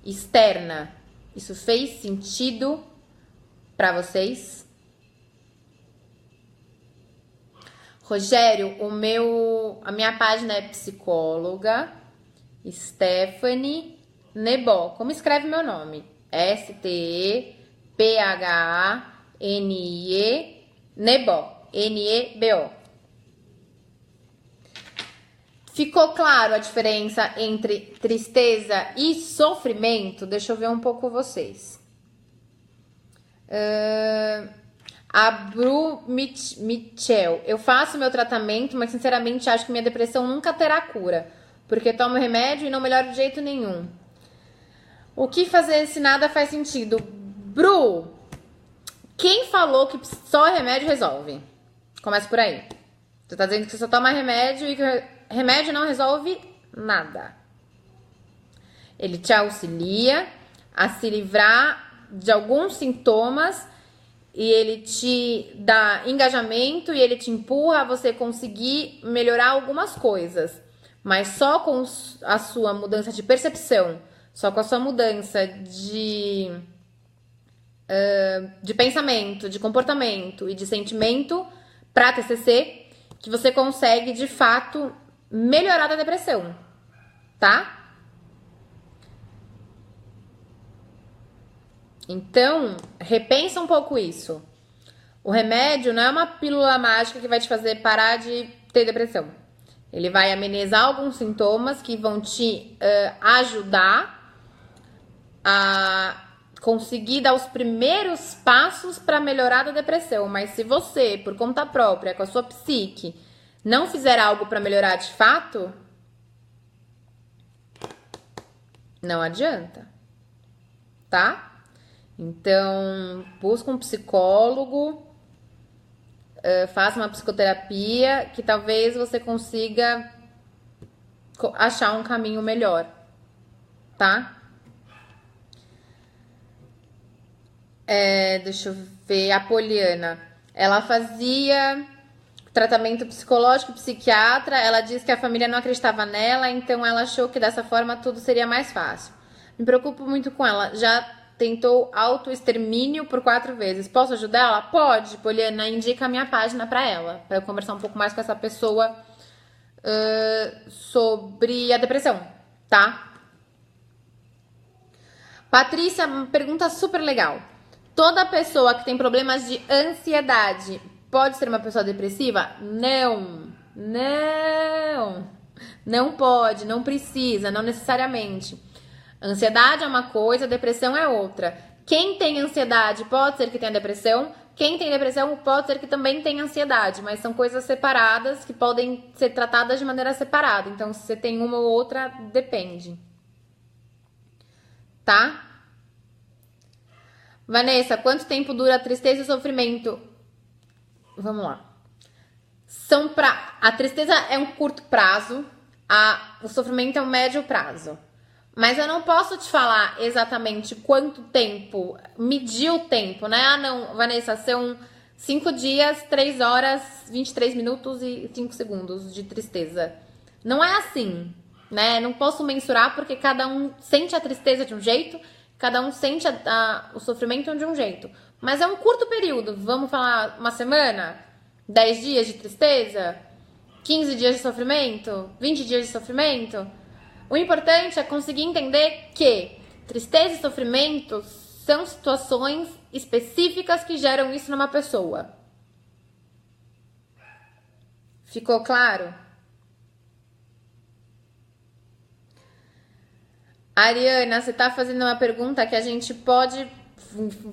externa. Isso fez sentido para vocês? Rogério, a minha página é psicóloga Stephanie Nebó. Como escreve meu nome? STEPHANIE Nebó, N-E-B-O. Ficou claro a diferença entre tristeza e sofrimento? Deixa eu ver um pouco vocês. A Bru Mitchell. Eu faço meu tratamento, mas sinceramente acho que minha depressão nunca terá cura. Porque tomo remédio e não melhoro de jeito nenhum. O que fazer se nada faz sentido? Bru, quem falou que só remédio resolve? Começa por aí. Você tá dizendo que você só toma remédio e que remédio não resolve nada. Ele te auxilia a se livrar de alguns sintomas e ele te dá engajamento e ele te empurra a você conseguir melhorar algumas coisas. Mas só com a sua mudança de percepção, só com a sua mudança de pensamento, de comportamento e de sentimento para TCC, que você consegue, de fato, melhorar da depressão, tá? Então, repensa um pouco isso. O remédio não é uma pílula mágica que vai te fazer parar de ter depressão. Ele vai amenizar alguns sintomas que vão te ajudar a conseguir dar os primeiros passos para melhorar da depressão. Mas se você, por conta própria, com a sua psique, não fizer algo para melhorar de fato, não adianta, tá? Então, busca um psicólogo, faça uma psicoterapia, que talvez você consiga achar um caminho melhor, tá? Deixa eu ver, a Poliana, ela fazia tratamento psicológico, psiquiatra, ela disse que a família não acreditava nela, então ela achou que dessa forma tudo seria mais fácil. Me preocupo muito com ela, já tentou autoextermínio por 4 vezes. Posso ajudar ela? Pode, Poliana, indica a minha página pra ela, pra eu conversar um pouco mais com essa pessoa sobre a depressão, tá? Patrícia, uma pergunta super legal. Toda pessoa que tem problemas de ansiedade pode ser uma pessoa depressiva? Não. Não. Não pode, não precisa, não necessariamente. Ansiedade é uma coisa, depressão é outra. Quem tem ansiedade pode ser que tenha depressão. Quem tem depressão pode ser que também tenha ansiedade, mas são coisas separadas que podem ser tratadas de maneira separada. Então, se você tem uma ou outra, depende. Tá? Vanessa, quanto tempo dura a tristeza e o sofrimento? Vamos lá. A tristeza é um curto prazo, o sofrimento é um médio prazo. Mas eu não posso te falar exatamente quanto tempo, medir o tempo, né? Ah, não, Vanessa, são 5 dias, 3 horas, 23 minutos e 5 segundos de tristeza. Não é assim, né? Não posso mensurar porque cada um sente a tristeza de um jeito, cada um sente o sofrimento de um jeito. Mas é um curto período, vamos falar uma semana, 10 dias de tristeza, 15 dias de sofrimento, 20 dias de sofrimento. O importante é conseguir entender que tristeza e sofrimento são situações específicas que geram isso numa pessoa. Ficou claro? Ariana, você está fazendo uma pergunta que a gente pode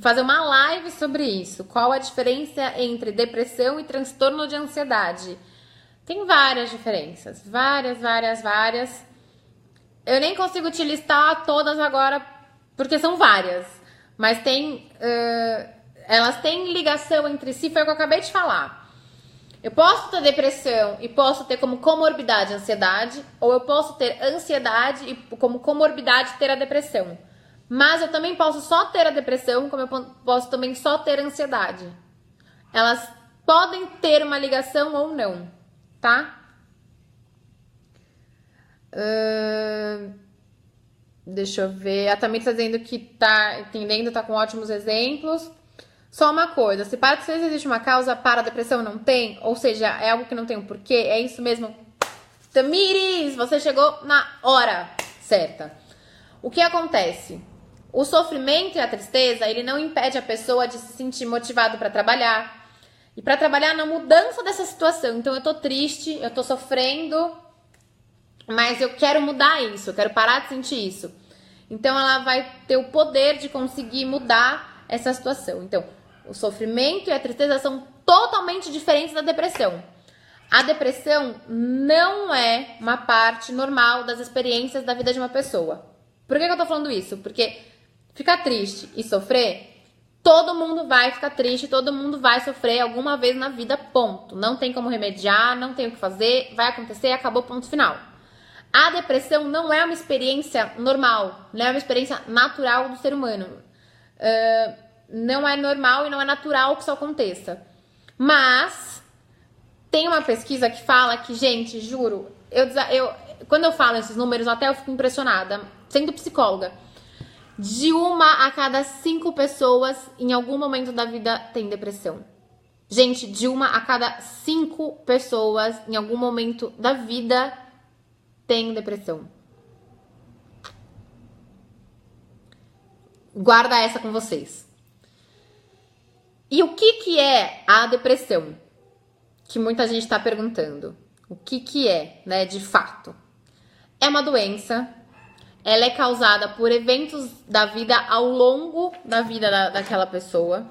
fazer uma live sobre isso. Qual a diferença entre depressão e transtorno de ansiedade? Tem várias diferenças. Várias. Eu nem consigo te listar todas agora, porque são várias. Mas elas têm ligação entre si, foi o que eu acabei de falar. Eu posso ter depressão e posso ter como comorbidade ansiedade, ou eu posso ter ansiedade e como comorbidade ter a depressão. Mas eu também posso só ter a depressão, como eu posso também só ter ansiedade. Elas podem ter uma ligação ou não, tá? Deixa eu ver. A Tamir tá dizendo que tá entendendo, tá com ótimos exemplos. Só uma coisa, se para tristeza existe uma causa, para a depressão não tem, ou seja, é algo que não tem um porquê, é isso mesmo. Tamires, você chegou na hora certa. O que acontece? O sofrimento e a tristeza, ele não impede a pessoa de se sentir motivado para trabalhar. E para trabalhar na mudança dessa situação. Então eu tô triste, eu tô sofrendo, mas eu quero mudar isso, eu quero parar de sentir isso. Então ela vai ter o poder de conseguir mudar essa situação. Então, o sofrimento e a tristeza são totalmente diferentes da depressão. A depressão não é uma parte normal das experiências da vida de uma pessoa. Por que eu tô falando isso? Porque ficar triste e sofrer, todo mundo vai ficar triste, todo mundo vai sofrer alguma vez na vida, ponto. Não tem como remediar, não tem o que fazer, vai acontecer, acabou, ponto final. A depressão não é uma experiência normal, não é uma experiência natural do ser humano. Não é normal e não é natural que isso aconteça. Mas tem uma pesquisa que fala que, gente, juro, quando eu falo esses números, até eu fico impressionada, sendo psicóloga. De 1 a cada 5 pessoas, em algum momento da vida, tem depressão. Gente, de 1 a cada 5 pessoas, em algum momento da vida, tem depressão. Guarda essa com vocês. E o que é a depressão? Que muita gente está perguntando. O que é, né, de fato? É uma doença. Ela é causada por eventos da vida ao longo da vida daquela pessoa.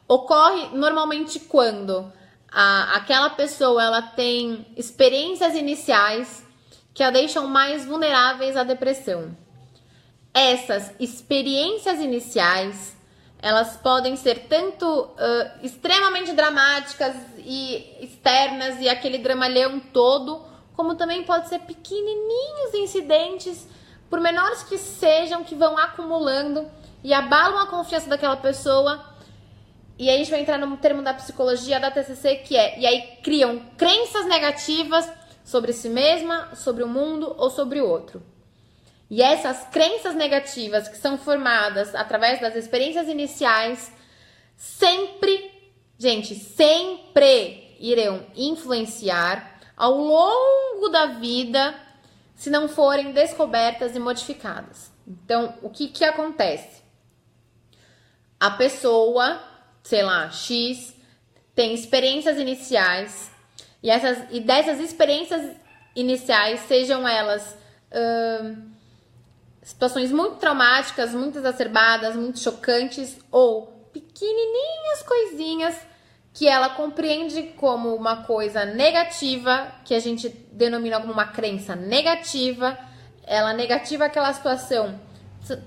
Ocorre normalmente quando aquela pessoa ela tem experiências iniciais que a deixam mais vulneráveis à depressão. Essas experiências iniciais, elas podem ser tanto extremamente dramáticas e externas e aquele dramalhão todo, como também pode ser pequenininhos incidentes, por menores que sejam, que vão acumulando e abalam a confiança daquela pessoa. E aí a gente vai entrar no termo da psicologia da TCC, que é, e aí criam crenças negativas sobre si mesma, sobre o mundo ou sobre o outro. E essas crenças negativas que são formadas através das experiências iniciais, sempre, gente, sempre irão influenciar ao longo da vida, se não forem descobertas e modificadas. Então, o que acontece? A pessoa sei lá, X, tem experiências iniciais, e dessas experiências iniciais, sejam elas situações muito traumáticas, muito exacerbadas, muito chocantes, ou pequenininhas coisinhas que ela compreende como uma coisa negativa, que a gente denomina como uma crença negativa. Ela negativa aquela situação,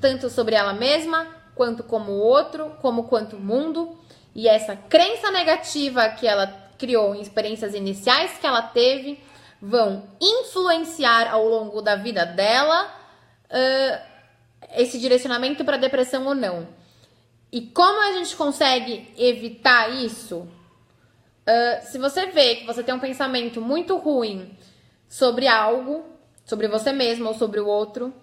tanto sobre ela mesma, quanto como o outro, como quanto o mundo. E essa crença negativa que ela criou em experiências iniciais que ela teve, vão influenciar ao longo da vida dela esse direcionamento para depressão ou não. E como a gente consegue evitar isso? Se você vê que você tem um pensamento muito ruim sobre algo, sobre você mesmo ou sobre o outro,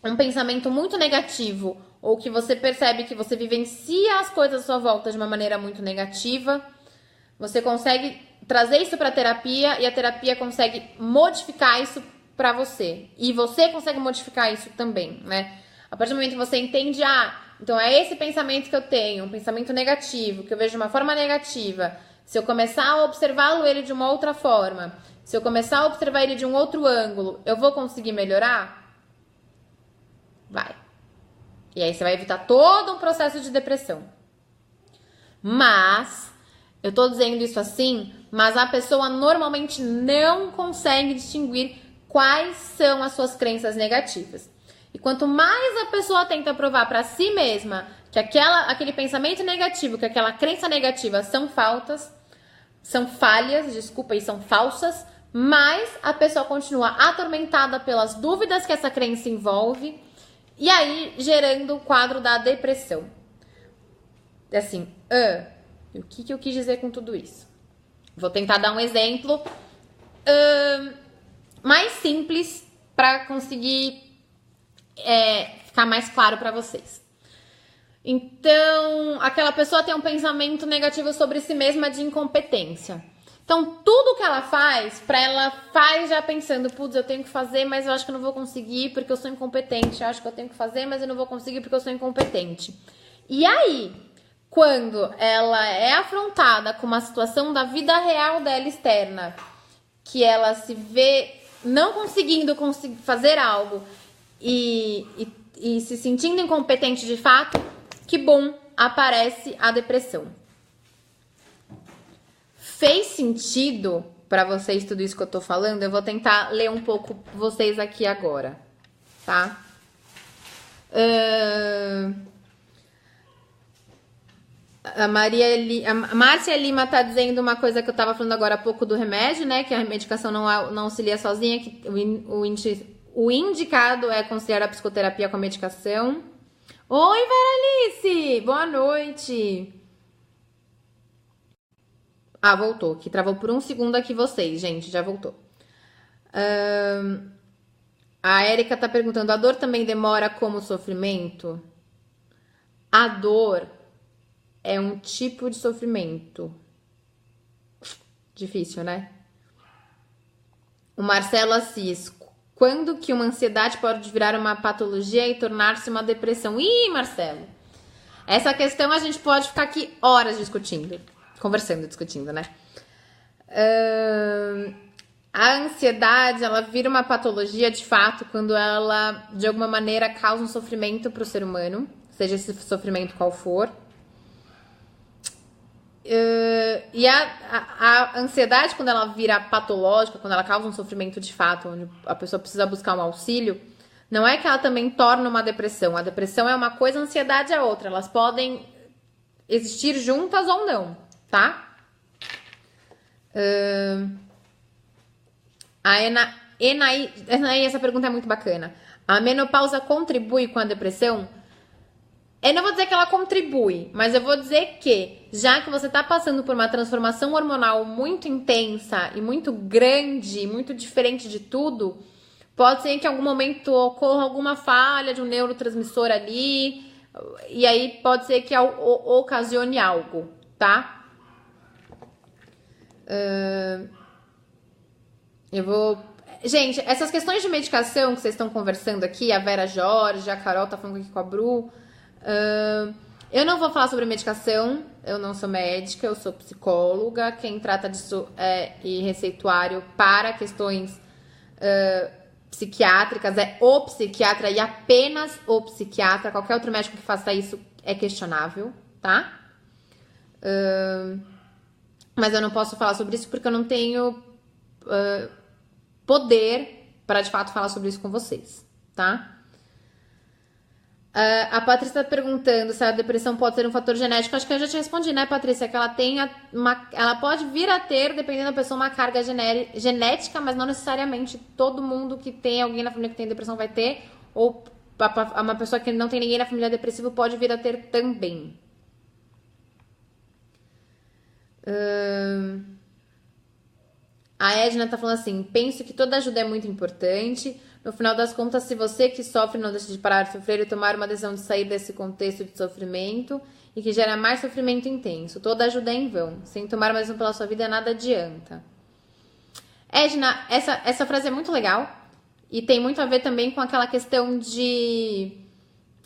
um pensamento muito negativo, ou que você percebe que você vivencia as coisas à sua volta de uma maneira muito negativa, você consegue trazer isso para a terapia, e a terapia consegue modificar isso para você. E você consegue modificar isso também, né? A partir do momento que você entende, então é esse pensamento que eu tenho, um pensamento negativo, que eu vejo de uma forma negativa. Se eu começar a observá-lo ele de uma outra forma, se eu começar a observar ele de um outro ângulo, eu vou conseguir melhorar? Vai. E aí você vai evitar todo um processo de depressão. Mas, eu tô dizendo isso assim, mas a pessoa normalmente não consegue distinguir quais são as suas crenças negativas. E quanto mais a pessoa tenta provar para si mesma que aquele pensamento negativo, que aquela crença negativa são falhas, e são falsas, mais a pessoa continua atormentada pelas dúvidas que essa crença envolve, e aí gerando o quadro da depressão. Assim, o que eu quis dizer com tudo isso? Vou tentar dar um exemplo mais simples para conseguir ficar mais claro para vocês. Então, aquela pessoa tem um pensamento negativo sobre si mesma de incompetência. Então, tudo que ela faz, ela faz já pensando, putz, eu tenho que fazer, mas eu acho que eu não vou conseguir porque eu sou incompetente. Eu acho que eu tenho que fazer, mas eu não vou conseguir porque eu sou incompetente. E aí, quando ela é afrontada com uma situação da vida real dela externa, que ela se vê não conseguindo fazer algo e se sentindo incompetente de fato, que bom, aparece a depressão. Fez sentido para vocês tudo isso que eu tô falando? Eu vou tentar ler um pouco vocês aqui agora, tá? A Márcia Lima tá dizendo uma coisa que eu tava falando agora há pouco do remédio, né? Que a medicação não auxilia sozinha, que o indicado é conciliar a psicoterapia com a medicação. Oi, Veralice! Boa noite! Voltou. Que travou por um segundo aqui vocês, gente. Já voltou. A Érica tá perguntando, a dor também demora como sofrimento? A dor é um tipo de sofrimento. Difícil, né? O Marcelo Assis. Quando que uma ansiedade pode virar uma patologia e tornar-se uma depressão? Ih, Marcelo! Essa questão a gente pode ficar aqui horas discutindo. Discutindo, né? A ansiedade, ela vira uma patologia de fato quando ela, de alguma maneira, causa um sofrimento para o ser humano, seja esse sofrimento qual for. E a ansiedade, quando ela vira patológica, quando ela causa um sofrimento de fato, onde a pessoa precisa buscar um auxílio, não é que ela também torna uma depressão. A depressão é uma coisa, a ansiedade é outra. Elas podem existir juntas ou não, tá? A Enaí, essa pergunta é muito bacana. A menopausa contribui com a depressão? Eu não vou dizer que ela contribui, mas eu vou dizer que, já que você tá passando por uma transformação hormonal muito intensa e muito grande, muito diferente de tudo, pode ser que em algum momento ocorra alguma falha de um neurotransmissor ali, e aí pode ser que ocasione algo, tá? Gente, essas questões de medicação que vocês estão conversando aqui, a Vera Jorge, a Carol tá falando aqui com a Bru, Eu não vou falar sobre medicação, eu não sou médica, eu sou psicóloga. Quem trata disso e receituário para questões psiquiátricas é o psiquiatra e apenas o psiquiatra. Qualquer outro médico que faça isso é questionável, tá? Mas eu não posso falar sobre isso porque eu não tenho poder para de fato falar sobre isso com vocês, tá? A Patrícia tá perguntando se a depressão pode ser um fator genético. Acho que eu já te respondi, né, Patrícia? Que ela tem ela pode vir a ter, dependendo da pessoa, uma carga genética, mas não necessariamente todo mundo que tem alguém na família que tem depressão vai ter, ou uma pessoa que não tem ninguém na família depressiva pode vir a ter também. A Edna tá falando assim: penso que toda ajuda é muito importante. No final das contas, se você que sofre não deixa de parar de sofrer e tomar uma decisão de sair desse contexto de sofrimento e que gera mais sofrimento intenso, toda ajuda é em vão. Sem tomar uma decisão pela sua vida, nada adianta. Edna, essa frase é muito legal e tem muito a ver também com aquela questão de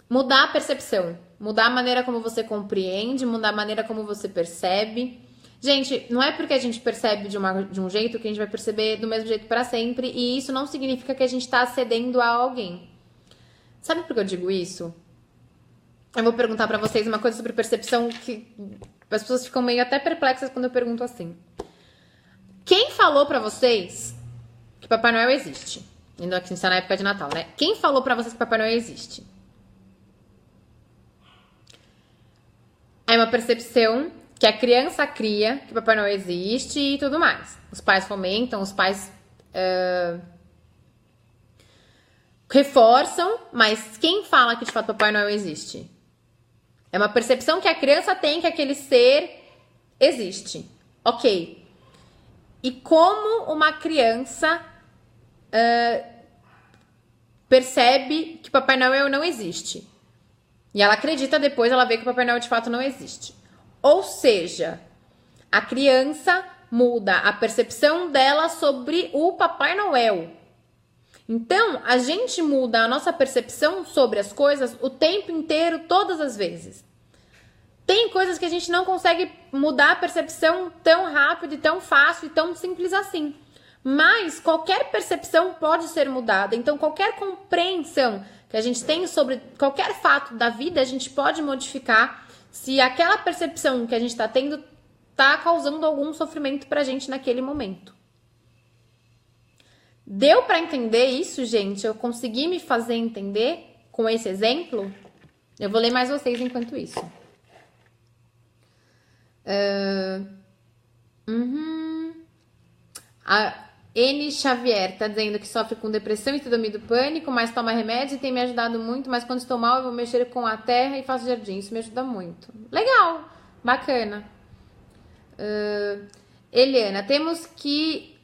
mudar a percepção, mudar a maneira como você compreende, mudar a maneira como você percebe. Gente, não é porque a gente percebe de um jeito que a gente vai perceber do mesmo jeito para sempre, e isso não significa que a gente tá cedendo a alguém. Sabe por que eu digo isso? Eu vou perguntar para vocês uma coisa sobre percepção que as pessoas ficam meio até perplexas quando eu pergunto assim. Quem falou para vocês que Papai Noel existe? Indo aqui na época de Natal, né? Quem falou para vocês que Papai Noel existe? É uma percepção que a criança cria, que Papai Noel existe e tudo mais. Os pais fomentam, os pais reforçam, mas quem fala que de fato Papai Noel existe? É uma percepção que a criança tem que aquele ser existe. Ok. E como uma criança percebe que Papai Noel não existe? E ela acredita depois, ela vê que Papai Noel de fato não existe. Ou seja, a criança muda a percepção dela sobre o Papai Noel. Então, a gente muda a nossa percepção sobre as coisas o tempo inteiro, todas as vezes. Tem coisas que a gente não consegue mudar a percepção tão rápido e tão fácil e tão simples assim. Mas qualquer percepção pode ser mudada. Então, qualquer compreensão que a gente tem sobre qualquer fato da vida, a gente pode modificar se aquela percepção que a gente está tendo está causando algum sofrimento pra gente naquele momento. Deu para entender isso, gente? Eu consegui me fazer entender com esse exemplo? Eu vou ler mais vocês enquanto isso. A N. Xavier tá dizendo que sofre com depressão e síndrome do pânico, mas toma remédio e tem me ajudado muito, mas quando estou mal eu vou mexer com a terra e faço jardim, isso me ajuda muito. Legal, bacana. Eliana, temos que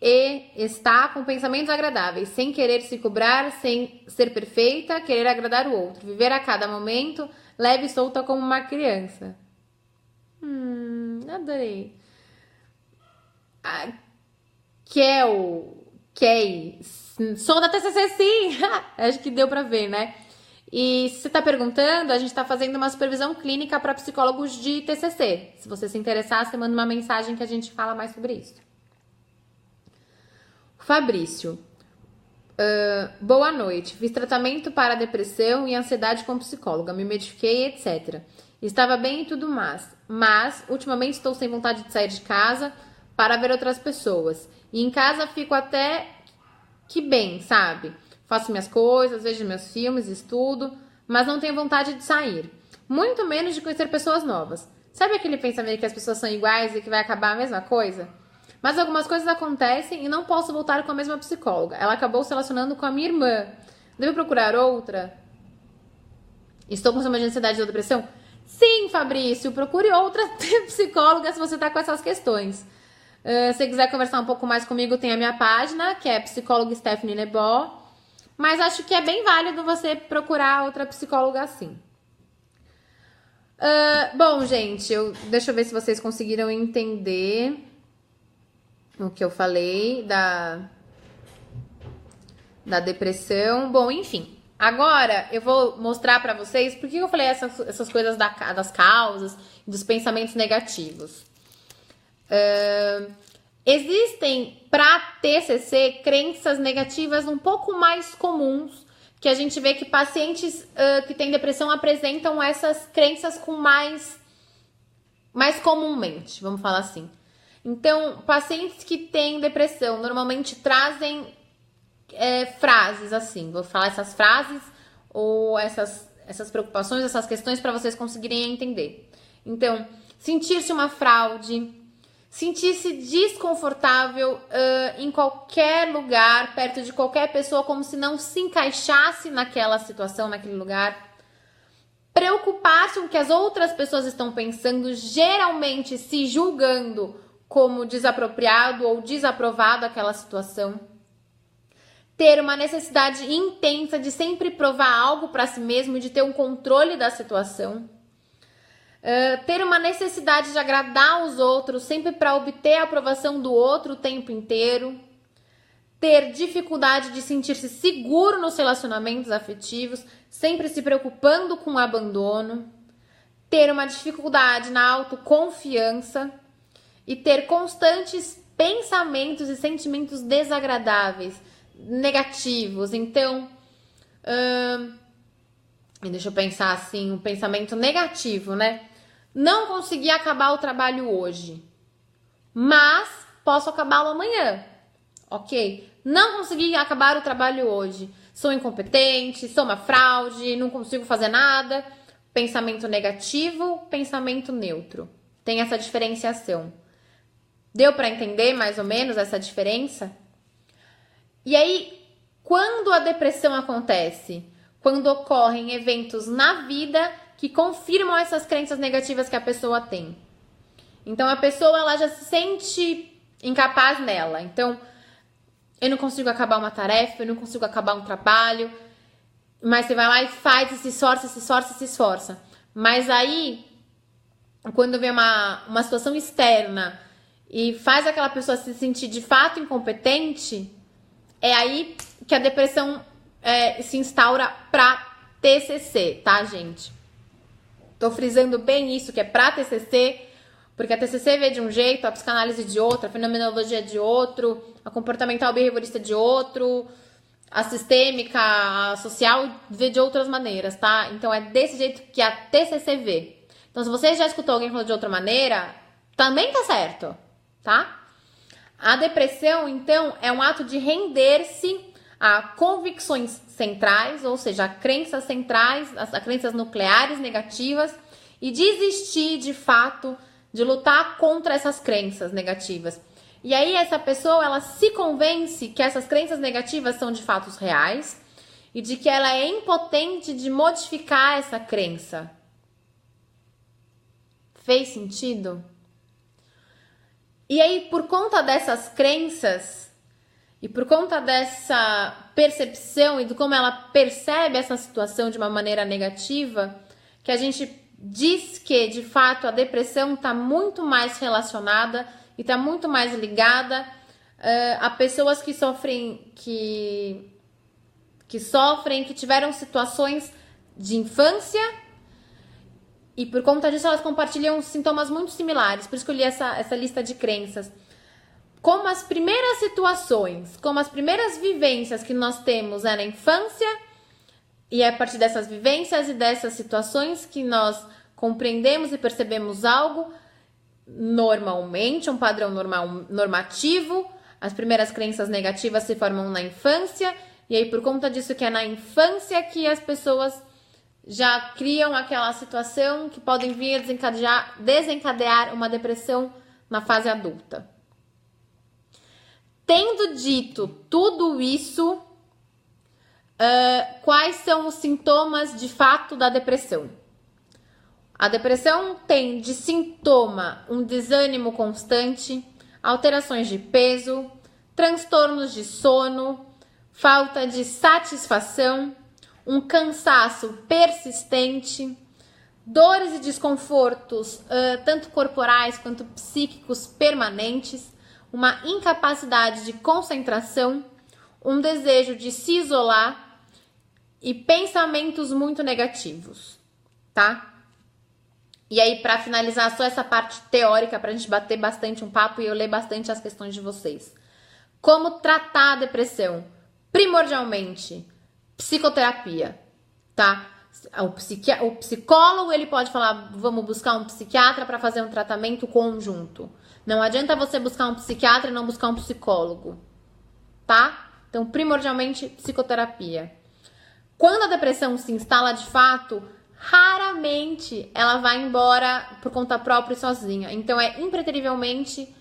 estar com pensamentos agradáveis, sem querer se cobrar, sem ser perfeita, querer agradar o outro, viver a cada momento, leve e solta como uma criança. Adorei. Kay, sou da TCC, sim! Acho que deu pra ver, né? E se você tá perguntando, a gente tá fazendo uma supervisão clínica para psicólogos de TCC. Se você se interessar, você manda uma mensagem que a gente fala mais sobre isso. Fabrício, boa noite. Fiz tratamento para depressão e ansiedade com psicóloga, me mediquei, etc. Estava bem e tudo mais, mas ultimamente estou sem vontade de sair de casa para ver outras pessoas. E em casa fico até que bem, sabe? Faço minhas coisas, vejo meus filmes, estudo, mas não tenho vontade de sair. Muito menos de conhecer pessoas novas. Sabe aquele pensamento que as pessoas são iguais e que vai acabar a mesma coisa? Mas algumas coisas acontecem e não posso voltar com a mesma psicóloga. Ela acabou se relacionando com a minha irmã. Devo procurar outra? Estou com sintoma de ansiedade ou depressão? Sim, Fabrício, procure outra psicóloga se você está com essas questões. Se você quiser conversar um pouco mais comigo, tem a minha página, que é psicóloga Stephanie Lebó. Mas acho que é bem válido você procurar outra psicóloga assim. Bom, gente, deixa eu ver se vocês conseguiram entender o que eu falei da depressão. Bom, enfim. Agora eu vou mostrar pra vocês por que eu falei essas coisas das causas e dos pensamentos negativos. Existem para TCC crenças negativas um pouco mais comuns, que a gente vê que pacientes que têm depressão apresentam essas crenças com mais comumente, vamos falar assim. Então, pacientes que têm depressão normalmente trazem frases assim, vou falar essas frases ou essas preocupações, essas questões para vocês conseguirem entender. Então, sentir-se uma fraude, sentir-se desconfortável em qualquer lugar, perto de qualquer pessoa, como se não se encaixasse naquela situação, naquele lugar. Preocupar-se com o que as outras pessoas estão pensando, geralmente se julgando como desapropriado ou desaprovado aquela situação. Ter uma necessidade intensa de sempre provar algo para si mesmo e de ter um controle da situação. Ter uma necessidade de agradar os outros, sempre para obter a aprovação do outro o tempo inteiro. Ter dificuldade de sentir-se seguro nos relacionamentos afetivos, sempre se preocupando com o abandono. Ter uma dificuldade na autoconfiança e ter constantes pensamentos e sentimentos desagradáveis, negativos. Então, deixa eu pensar assim, um pensamento negativo, né? Não consegui acabar o trabalho hoje, mas posso acabá-lo amanhã, ok? Não consegui acabar o trabalho hoje, sou incompetente, sou uma fraude, não consigo fazer nada. Pensamento negativo, pensamento neutro. Tem essa diferenciação. Deu para entender mais ou menos essa diferença? E aí, quando a depressão acontece? Quando ocorrem eventos na vida que confirmam essas crenças negativas que a pessoa tem. Então, a pessoa ela já se sente incapaz nela. Então, eu não consigo acabar uma tarefa, eu não consigo acabar um trabalho. Mas você vai lá e faz, e se esforça, se esforça, se esforça. Mas aí, quando vem uma situação externa e faz aquela pessoa se sentir de fato incompetente, é aí que a depressão se instaura pra TCC, tá, gente? Tô frisando bem isso, que é pra TCC, porque a TCC vê de um jeito, a psicanálise de outro, a fenomenologia de outro, a comportamental behaviorista de outro, a sistêmica, a social vê de outras maneiras, tá? Então é desse jeito que a TCC vê. Então se você já escutou alguém falando de outra maneira, também tá certo, tá? A depressão, então, é um ato de render-se a convicções centrais, ou seja, a crenças centrais, a crenças nucleares negativas, e desistir, de fato, de lutar contra essas crenças negativas. E aí essa pessoa, ela se convence que essas crenças negativas são de fatos reais e de que ela é impotente de modificar essa crença. Fez sentido? E aí, por conta dessas crenças e por conta dessa percepção e de como ela percebe essa situação de uma maneira negativa, que a gente diz que, de fato, a depressão está muito mais relacionada e está muito mais ligada a pessoas que sofrem, que tiveram situações de infância e por conta disso elas compartilham sintomas muito similares. Por isso que eu li essa lista de crenças. Como as primeiras situações, como as primeiras vivências que nós temos na infância, e é a partir dessas vivências e dessas situações que nós compreendemos e percebemos algo normalmente, um padrão normativo. As primeiras crenças negativas se formam na infância, e aí por conta disso que é na infância que as pessoas já criam aquela situação que podem vir a desencadear uma depressão na fase adulta. Tendo dito tudo isso, quais são os sintomas de fato da depressão? A depressão tem de sintoma um desânimo constante, alterações de peso, transtornos de sono, falta de satisfação, um cansaço persistente, dores e desconfortos, tanto corporais quanto psíquicos permanentes, uma incapacidade de concentração, um desejo de se isolar, e pensamentos muito negativos, tá? E aí, pra finalizar, só essa parte teórica, pra gente bater bastante um papo e eu ler bastante as questões de vocês. Como tratar a depressão? Primordialmente, psicoterapia, tá? O psicólogo, ele pode falar, vamos buscar um psiquiatra para fazer um tratamento conjunto. Não adianta você buscar um psiquiatra e não buscar um psicólogo, tá? Então, primordialmente, psicoterapia. Quando a depressão se instala de fato, raramente ela vai embora por conta própria e sozinha. Então, é impreterivelmente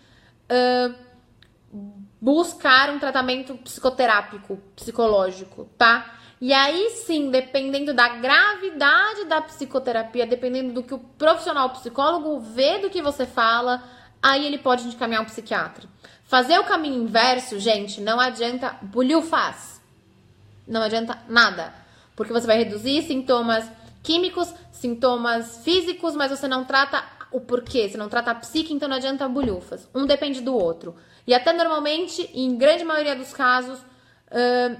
buscar um tratamento psicoterápico, psicológico, tá? E aí sim, dependendo da gravidade da psicoterapia, dependendo do que o profissional psicólogo vê do que você fala, aí ele pode te encaminhar um psiquiatra. Fazer o caminho inverso, gente, não adianta bulhufas. Não adianta nada. Porque você vai reduzir sintomas químicos, sintomas físicos, mas você não trata o porquê, você não trata a psique, então não adianta bulhufas. Um depende do outro. E até normalmente, em grande maioria dos casos,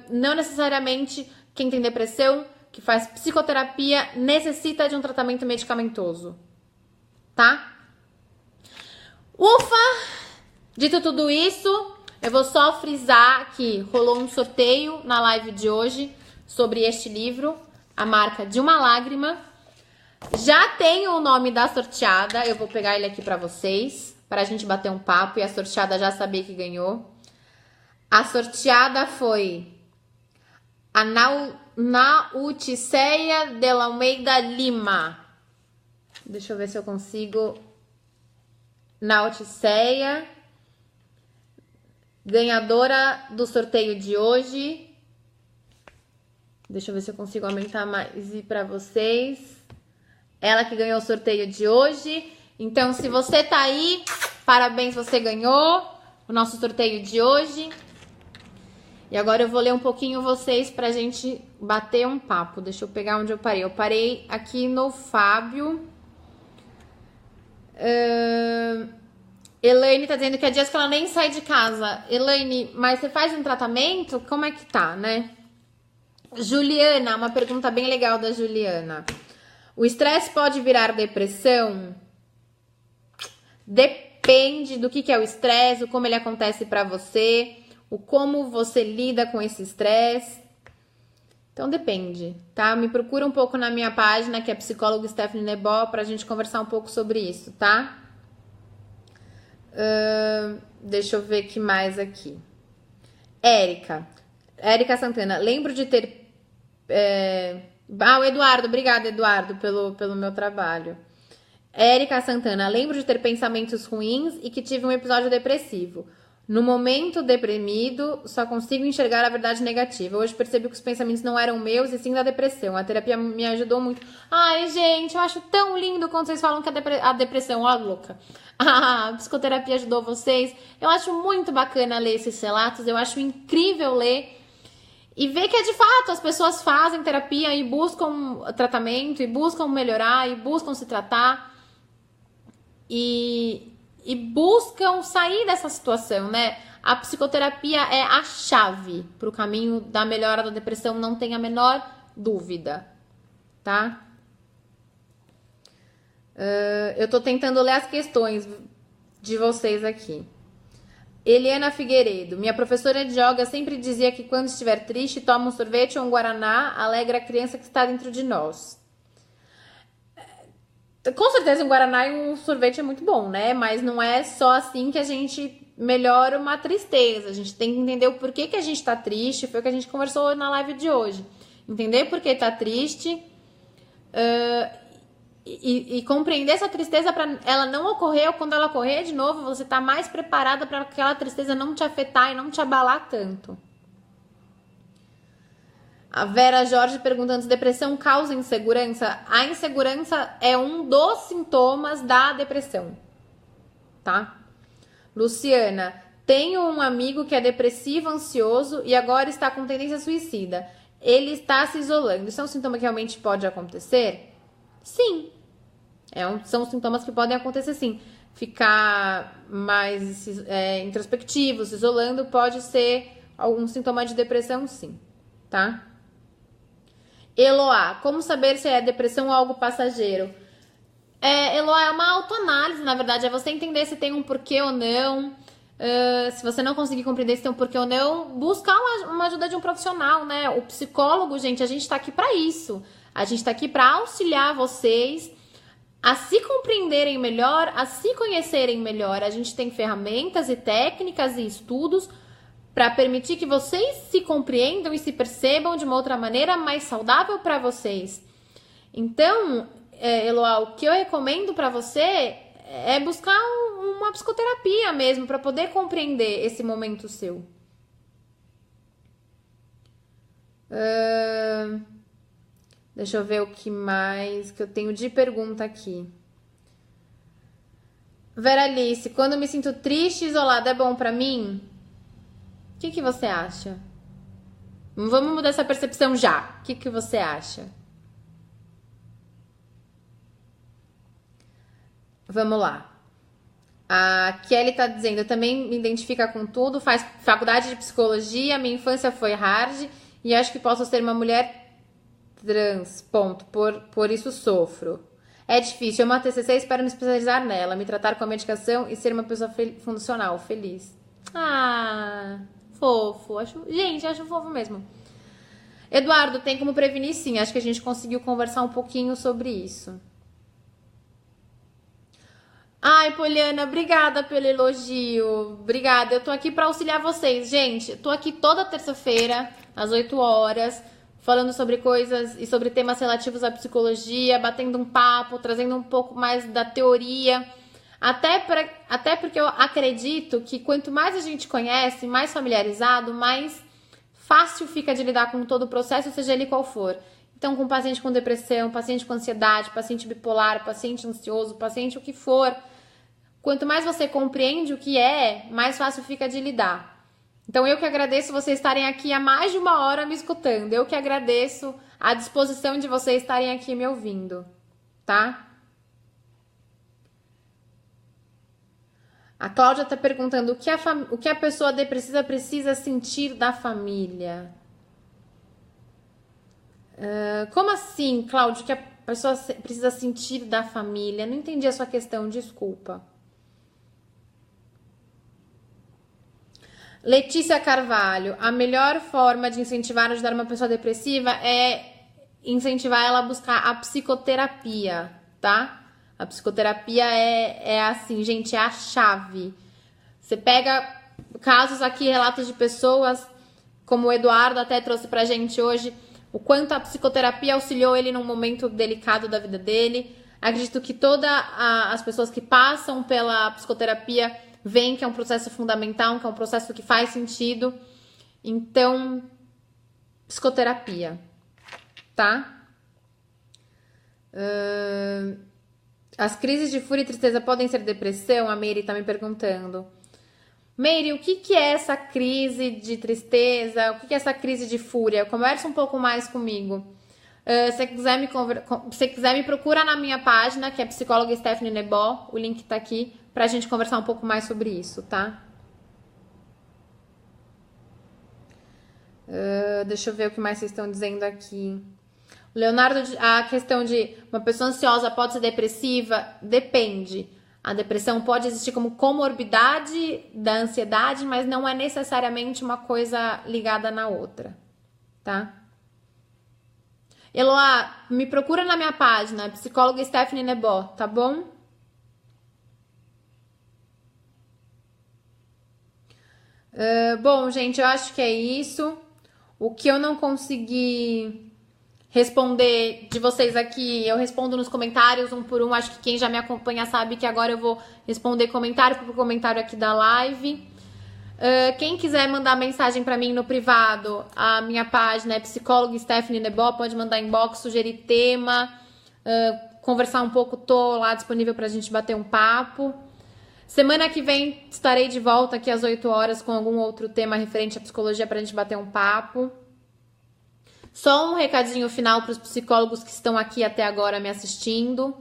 não necessariamente quem tem depressão, que faz psicoterapia, necessita de um tratamento medicamentoso. Tá? Ufa! Dito tudo isso, eu vou só frisar que rolou um sorteio na live de hoje sobre este livro, A Marca de uma Lágrima. Já tenho o nome da sorteada, eu vou pegar ele aqui pra vocês, pra gente bater um papo e a sorteada já saber que ganhou. A sorteada foi a Nauticeia de Almeida Lima. Deixa eu ver se eu consigo. Nauticeia, ganhadora do sorteio de hoje. Deixa eu ver se eu consigo aumentar mais e para vocês. Ela que ganhou o sorteio de hoje. Então, se você tá aí, parabéns, você ganhou o nosso sorteio de hoje. E agora eu vou ler um pouquinho vocês pra gente bater um papo. Deixa eu pegar onde eu parei. Eu parei aqui no Fábio. Elaine tá dizendo que há dias que ela nem sai de casa. Elaine, mas você faz um tratamento? Como é que tá, né? Juliana, uma pergunta bem legal da Juliana. O estresse pode virar depressão? Depende do que é o estresse, o como ele acontece pra você, o como você lida com esse estresse. Então depende, tá? Me procura um pouco na minha página, que é psicólogo Stephanie Nebó, pra gente conversar um pouco sobre isso, tá? Deixa eu ver o que mais aqui. Érica Santana, lembro de ter... o Eduardo, obrigada, Eduardo, pelo meu trabalho. Érica Santana, lembro de ter pensamentos ruins e que tive um episódio depressivo. No momento deprimido, só consigo enxergar a verdade negativa. Hoje percebi que os pensamentos não eram meus e sim da depressão. A terapia me ajudou muito. Ai, gente, eu acho tão lindo quando vocês falam que a depressão, ó, louca. A psicoterapia ajudou vocês. Eu acho muito bacana ler esses relatos. Eu acho incrível ler e ver que, de fato, as pessoas fazem terapia e buscam tratamento, e buscam melhorar, e buscam se tratar. E buscam sair dessa situação, né? A psicoterapia é a chave para o caminho da melhora da depressão, não tem a menor dúvida, tá? Eu tô tentando ler as questões de vocês aqui. Eliana Figueiredo, minha professora de yoga sempre dizia que quando estiver triste, toma um sorvete ou um guaraná, alegra a criança que está dentro de nós. Com certeza um guaraná e um sorvete é muito bom, né? Mas não é só assim que a gente melhora uma tristeza. A gente tem que entender o porquê que a gente tá triste. Foi o que a gente conversou na live de hoje. Entender por que tá triste e compreender essa tristeza para ela não ocorrer, ou quando ela ocorrer de novo, você tá mais preparada para aquela tristeza não te afetar e não te abalar tanto. A Vera Jorge perguntando se depressão causa insegurança. A insegurança é um dos sintomas da depressão, tá? Luciana, tenho um amigo que é depressivo, ansioso e agora está com tendência suicida. Ele está se isolando. Isso é um sintoma que realmente pode acontecer? Sim. São sintomas que podem acontecer, sim. Ficar mais introspectivo, se isolando, pode ser algum sintoma de depressão, sim, tá? Eloá, como saber se é depressão ou algo passageiro? Eloá, é uma autoanálise, na verdade. É você entender se tem um porquê ou não. Se você não conseguir compreender se tem um porquê ou não, buscar uma ajuda de um profissional, né? O psicólogo, gente, a gente tá aqui pra isso. A gente tá aqui pra auxiliar vocês a se compreenderem melhor, a se conhecerem melhor. A gente tem ferramentas e técnicas e estudos para permitir que vocês se compreendam e se percebam de uma outra maneira mais saudável para vocês. Então, Eloá, o que eu recomendo para você é buscar uma psicoterapia mesmo, para poder compreender esse momento seu. Deixa eu ver o que mais que eu tenho de pergunta aqui. Veralice, quando me sinto triste e isolada, é bom pra mim? O que você acha? Vamos mudar essa percepção já. O que você acha? Vamos lá. A Kelly tá dizendo, eu também me identifica com tudo, faz faculdade de psicologia, minha infância foi hard e acho que posso ser uma mulher trans, ponto, por isso sofro. É difícil, eu uma TCC e espero me especializar nela, me tratar com a medicação e ser uma pessoa funcional, feliz. Ah, fofo, gente, acho fofo mesmo. Eduardo, tem como prevenir sim, acho que a gente conseguiu conversar um pouquinho sobre isso. Ai, Poliana, obrigada pelo elogio. Obrigada. Eu tô aqui pra auxiliar vocês, gente. Eu tô aqui toda terça-feira, às 8 horas, falando sobre coisas e sobre temas relativos à psicologia, batendo um papo, trazendo um pouco mais da teoria. Até porque eu acredito que quanto mais a gente conhece, mais familiarizado, mais fácil fica de lidar com todo o processo, seja ele qual for. Então, com paciente com depressão, paciente com ansiedade, paciente bipolar, paciente ansioso, paciente o que for, quanto mais você compreende o que mais fácil fica de lidar. Então, eu que agradeço vocês estarem aqui há mais de 1 hora me escutando. Eu que agradeço a disposição de vocês estarem aqui me ouvindo, tá? A Cláudia tá perguntando o que a pessoa depressiva precisa sentir da família. Como assim, Cláudio, que a pessoa precisa sentir da família? Não entendi a sua questão, desculpa. Letícia Carvalho, a melhor forma de incentivar e ajudar uma pessoa depressiva é incentivar ela a buscar a psicoterapia, tá? A psicoterapia é assim, gente, é a chave. Você pega casos aqui, relatos de pessoas, como o Eduardo até trouxe pra gente hoje, o quanto a psicoterapia auxiliou ele num momento delicado da vida dele. Acredito que todas as pessoas que passam pela psicoterapia veem que é um processo fundamental, que é um processo que faz sentido. Então, psicoterapia, tá? As crises de fúria e tristeza podem ser depressão? A Meire tá me perguntando. Meire, o que é essa crise de tristeza? O que é essa crise de fúria? Conversa um pouco mais comigo. Se quiser me procura na minha página, que é psicóloga Stephanie Nebó. O link tá aqui pra gente conversar um pouco mais sobre isso, tá? Deixa eu ver o que mais vocês estão dizendo aqui. Leonardo, a questão de uma pessoa ansiosa pode ser depressiva? Depende. A depressão pode existir como comorbidade da ansiedade, mas não é necessariamente uma coisa ligada na outra, tá? Eloá, me procura na minha página, psicóloga Stephanie Nebó, tá bom? Bom, gente, eu acho que é isso. O que eu não consegui responder de vocês aqui, eu respondo nos comentários um por um. Acho que quem já me acompanha sabe que agora eu vou responder comentário por comentário aqui da live. Quem quiser mandar mensagem pra mim no privado, a minha página é psicóloga Stephanie Nebó, pode mandar inbox, sugerir tema, conversar um pouco, tô lá disponível pra gente bater um papo. Semana que vem estarei de volta aqui às 8 horas com algum outro tema referente à psicologia pra gente bater um papo. Só um recadinho final para os psicólogos que estão aqui até agora me assistindo.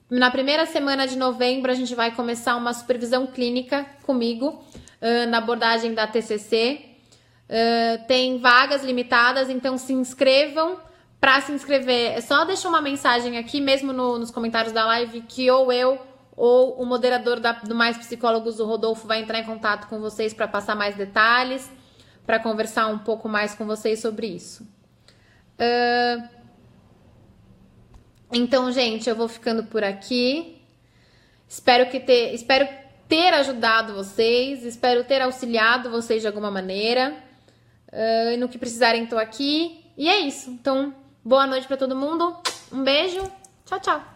Na primeira semana de novembro, a gente vai começar uma supervisão clínica comigo, na abordagem da TCC. Tem vagas limitadas, então se inscrevam Pra se inscrever, é só deixar uma mensagem aqui mesmo nos comentários da live que ou eu ou o moderador do Mais Psicólogos, o Rodolfo, vai entrar em contato com vocês para passar mais detalhes, para conversar um pouco mais com vocês sobre isso. Então, gente, eu vou ficando por aqui. Espero ter ajudado vocês, espero ter auxiliado vocês de alguma maneira. E no que precisarem, tô aqui. E é isso. Então, boa noite para todo mundo. Um beijo. Tchau, tchau.